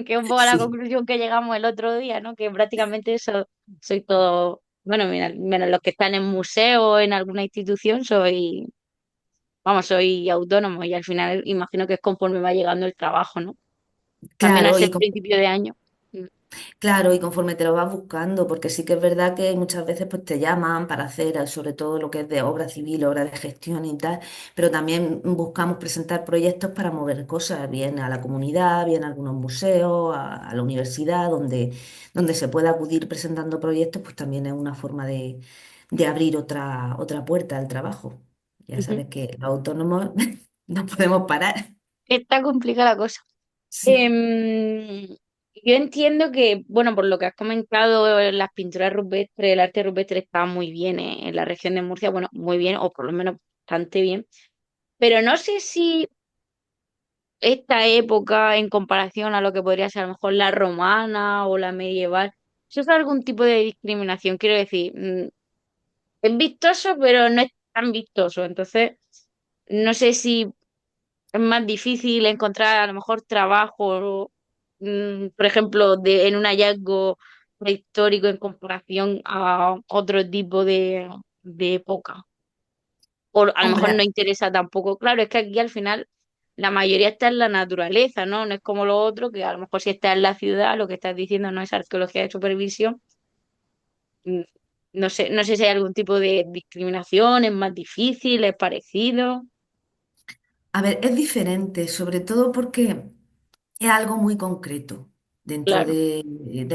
que es un poco a la sí. conclusión que llegamos el otro día, ¿no? Que prácticamente eso, soy todo, bueno, menos los que están en museo o en alguna institución, soy autónomo y al final imagino que es conforme va llegando el trabajo, ¿no? También al Claro, ser principio de año. Mm. claro, y conforme te lo vas buscando, porque sí que es verdad que muchas veces pues te llaman para hacer sobre todo lo que es de obra civil, obra de gestión y tal, pero también buscamos presentar proyectos para mover cosas, bien a la comunidad, bien a algunos museos, a la universidad, donde se pueda acudir presentando proyectos, pues también es una forma de abrir otra puerta al trabajo. Ya Ujú. sabes que los autónomos no podemos parar. Está complicada la cosa. Sí. Em, yo entiendo que, bueno, por lo que has comentado, las pinturas rupestres, el arte rupestre está muy bien en la región de Murcia, bueno, muy bien, o por lo menos bastante bien, pero no sé si esta época, en comparación a lo que podría ser a lo mejor la romana o la medieval, eso es algún tipo de discriminación. Quiero decir, es vistoso, pero no es tan vistoso. Entonces, no sé si es más difícil encontrar a lo mejor trabajo, por ejemplo, en un hallazgo prehistórico en comparación a otro tipo de época. O a lo mejor no Hombre, interesa tampoco. Claro, es que aquí al final la mayoría está en la naturaleza, ¿no? No es como lo otro, que a lo mejor si está en la ciudad, lo que estás diciendo no es arqueología de supervisión. Mm, no sé si hay algún tipo de discriminación, es más difícil, es parecido. a ver, es diferente, sobre todo porque es algo muy concreto. Dentro Claro. de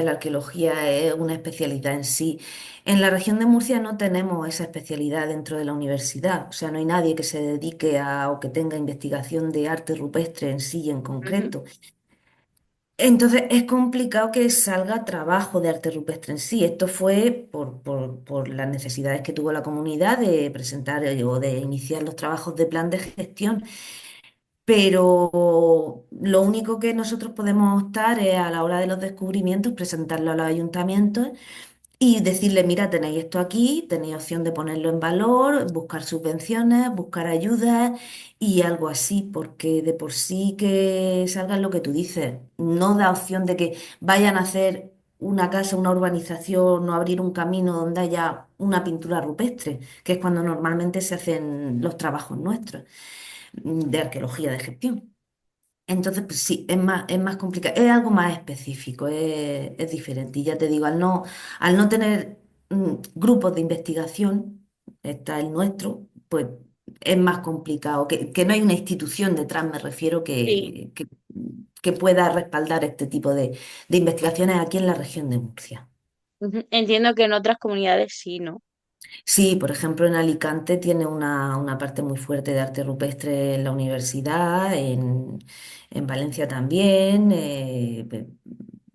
la arqueología es una especialidad en sí. En la región de Murcia no tenemos esa especialidad dentro de la universidad, o sea, no hay nadie que se dedique a o que tenga investigación de arte rupestre en sí en Ujú, concreto. Entonces es complicado que salga trabajo de arte rupestre en sí. Esto fue por las necesidades que tuvo la comunidad de presentar o de iniciar los trabajos de plan de gestión. Pero lo único que nosotros podemos optar es a la hora de los descubrimientos presentarlo a los ayuntamientos y decirle, mira, tenéis esto aquí, tenéis opción de ponerlo en valor, buscar subvenciones, buscar ayudas y algo así, porque de por sí que salga lo que tú dices, no da opción de que vayan a hacer una casa, una urbanización o abrir un camino donde haya una pintura rupestre, que es cuando normalmente se hacen los trabajos nuestros de arqueología de gestión. Entonces, pues sí, es más complicado, es algo más específico, es diferente. Y ya te digo, al no tener grupos de investigación, está el nuestro, pues es más complicado, que no hay una institución detrás, me refiero, sí. que pueda respaldar este tipo de investigaciones aquí en la región de Murcia. Ujú. Entiendo que en otras comunidades sí, ¿no? Sí, por ejemplo, en Alicante tiene una parte muy fuerte de arte rupestre en la universidad, en Valencia también.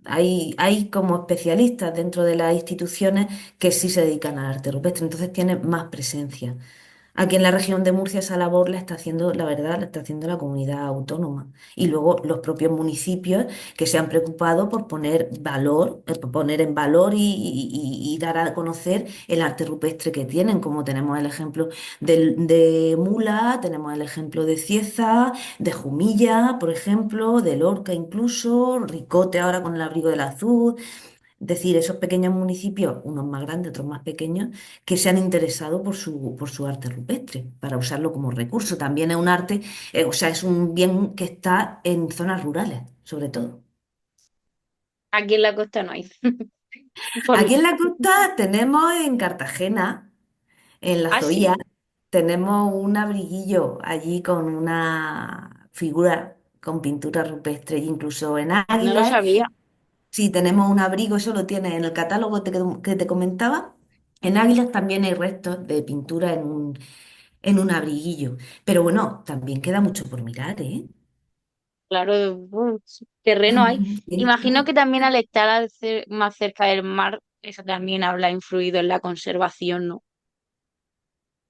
Hay como especialistas dentro de las instituciones que sí se dedican al arte rupestre, entonces tiene más presencia. Aquí en la región de Murcia esa labor la está haciendo, la verdad, la está haciendo la comunidad autónoma. Y luego los propios municipios que se han preocupado por poner valor, por poner en valor y dar a conocer el arte rupestre que tienen, como tenemos el ejemplo de Mula, tenemos el ejemplo de Cieza, de Jumilla, por ejemplo, de Lorca incluso, Ricote ahora con el abrigo del azul. Es decir, esos pequeños municipios, unos más grandes, otros más pequeños, que se han interesado por su arte rupestre, para usarlo como recurso. También es un arte, o sea, es un bien que está en zonas rurales, sobre todo. Aquí en la costa no hay. Por lo- Aquí en la costa tenemos en Cartagena, en la Ah, sí, Zoía, tenemos un abriguillo allí con una figura con pintura rupestre, incluso en no lo águilas. sabía. Sí, tenemos un abrigo, eso lo tienes en el catálogo que te comentaba. En Águilas también hay restos de pintura en un abriguillo. Pero bueno, también queda mucho por mirar, ¿eh? Claro, terreno hay. Sí. Imagino que también al estar más cerca del mar, eso también habrá influido en la conservación, ¿no?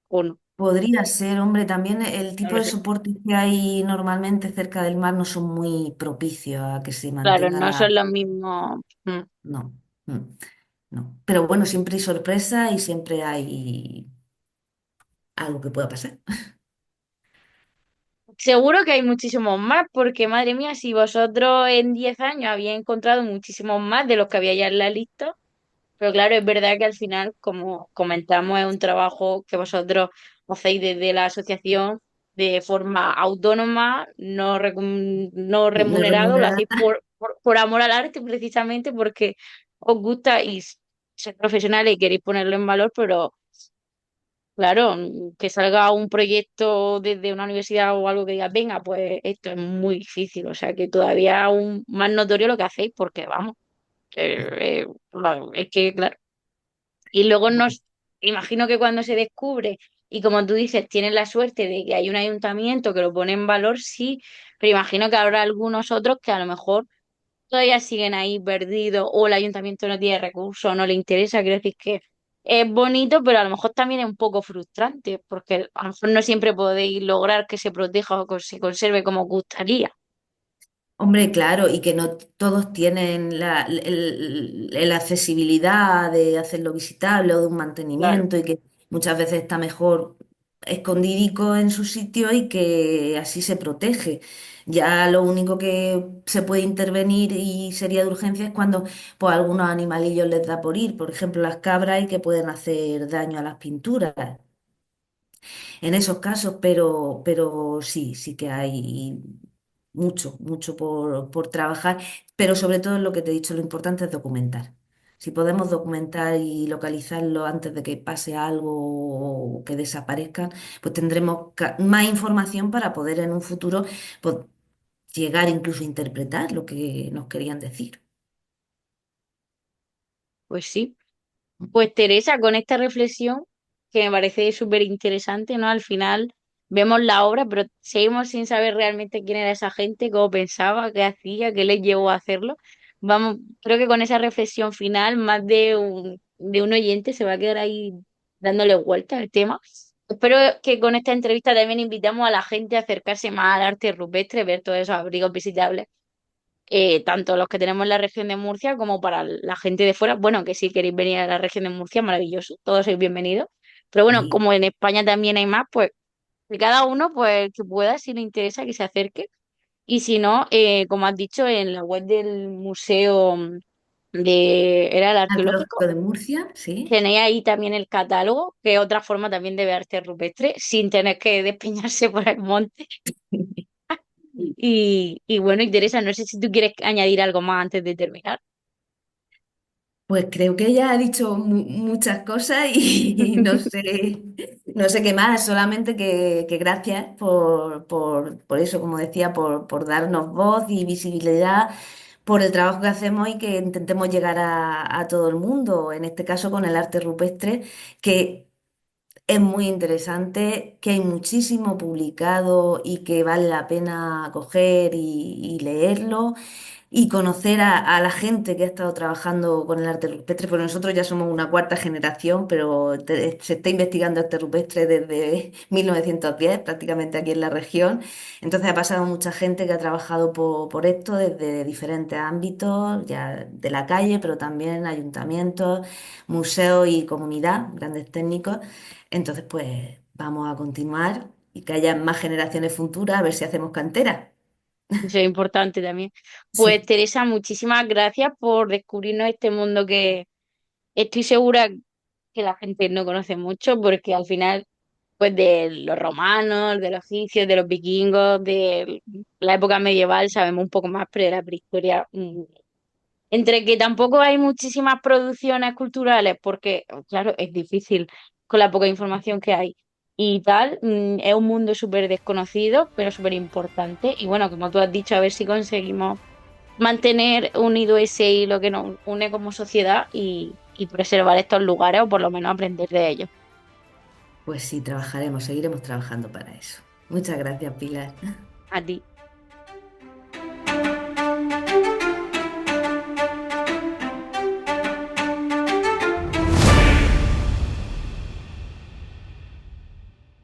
¿O no? Podría ser, hombre, también el No tipo lo de sé. soportes que hay normalmente cerca del mar no son muy propicios a que se Claro, mantenga no la... son los mismos. No, mm, no. Pero bueno, siempre hay sorpresa y siempre hay algo que pueda pasar. Seguro que hay muchísimos más, porque madre mía, si vosotros en 10 años habéis encontrado muchísimos más de los que había ya en la lista, pero claro, es verdad que al final, como comentamos, es un trabajo que vosotros hacéis desde la asociación de forma autónoma, no No es remunerado, lo remunerada. hacéis por amor al arte precisamente porque os gusta y ser profesionales y queréis ponerlo en valor, pero claro, que salga un proyecto desde una universidad o algo que diga, venga, pues esto es muy difícil, o sea que todavía aún más notorio lo que hacéis porque vamos, es que claro. Y luego nos, imagino que cuando se descubre, y como tú dices, tienen la suerte de que hay un ayuntamiento que lo pone en valor, sí, pero imagino que habrá algunos otros que a lo mejor todavía siguen ahí perdidos, o el ayuntamiento no tiene recursos, o no le interesa. Quiero decir que es bonito, pero a lo mejor también es un poco frustrante, porque a lo mejor no siempre podéis lograr que se proteja o que se conserve como os gustaría. Hombre, claro, y que no todos tienen la accesibilidad de hacerlo visitable o de un Claro. mantenimiento y que muchas veces está mejor escondidico en su sitio y que así se protege. Ya lo único que se puede intervenir y sería de urgencia es cuando pues, a algunos animalillos les da por ir, por ejemplo las cabras y que pueden hacer daño a las pinturas en esos casos, pero sí, sí que hay mucho por trabajar, pero sobre todo lo que te he dicho, lo importante es documentar. Si podemos documentar y localizarlo antes de que pase algo o que desaparezcan, pues tendremos más información para poder en un futuro pues, llegar incluso a interpretar lo que nos querían decir. Pues sí. Pues Teresa, con esta reflexión, que me parece súper interesante, ¿no? Al final vemos la obra, pero seguimos sin saber realmente quién era esa gente, cómo pensaba, qué hacía, qué les llevó a hacerlo. Vamos, creo que con esa reflexión final, más de un oyente se va a quedar ahí dándole vuelta al tema. Espero que con esta entrevista también invitamos a la gente a acercarse más al arte rupestre, ver todos esos abrigos visitables tanto los que tenemos en la región de Murcia como para la gente de fuera. Bueno, que si queréis venir a la región de Murcia, maravilloso, todos sois bienvenidos. Pero bueno, Sí. como en España también hay más, pues que cada uno, pues que pueda, si le interesa, que se acerque. Y si no, como has dicho, en la web del museo era el arqueológico, Arqueológico de Murcia, sí. tenéis ahí también el catálogo, que es otra forma también de ver arte rupestre, sin tener que despeñarse por el monte. Y bueno, interesa, no sé si tú quieres añadir algo más antes de terminar. Pues creo que ella ha dicho muchas cosas y no sé qué más, solamente que gracias por eso, como decía, por darnos voz y visibilidad, por el trabajo que hacemos y que intentemos llegar a todo el mundo, en este caso con el arte rupestre, que es muy interesante, que hay muchísimo publicado y que vale la pena coger y leerlo. y conocer a la gente que ha estado trabajando con el arte rupestre, porque nosotros ya somos una cuarta generación, pero se está investigando arte rupestre desde 1910, prácticamente aquí en la región. Entonces ha pasado mucha gente que ha trabajado por esto desde diferentes ámbitos, ya de la calle, pero también ayuntamientos, museos y comunidad, grandes técnicos. Entonces, pues vamos a continuar y que haya más generaciones futuras, a ver si hacemos cantera. Eso es importante también. Pues Sí. Teresa, muchísimas gracias por descubrirnos este mundo que estoy segura que la gente no conoce mucho, porque al final, pues de los romanos, de los egipcios, de los vikingos, de la época medieval, sabemos un poco más, pero de la prehistoria, entre que tampoco hay muchísimas producciones culturales, porque, claro, es difícil con la poca información que hay. Y tal, es un mundo súper desconocido, pero súper importante. Y bueno, como tú has dicho, a ver si conseguimos mantener unido ese hilo que nos une como sociedad y preservar estos lugares o por lo menos aprender de ellos. Pues sí, trabajaremos, seguiremos trabajando para eso. Muchas gracias, Pilar. A ti.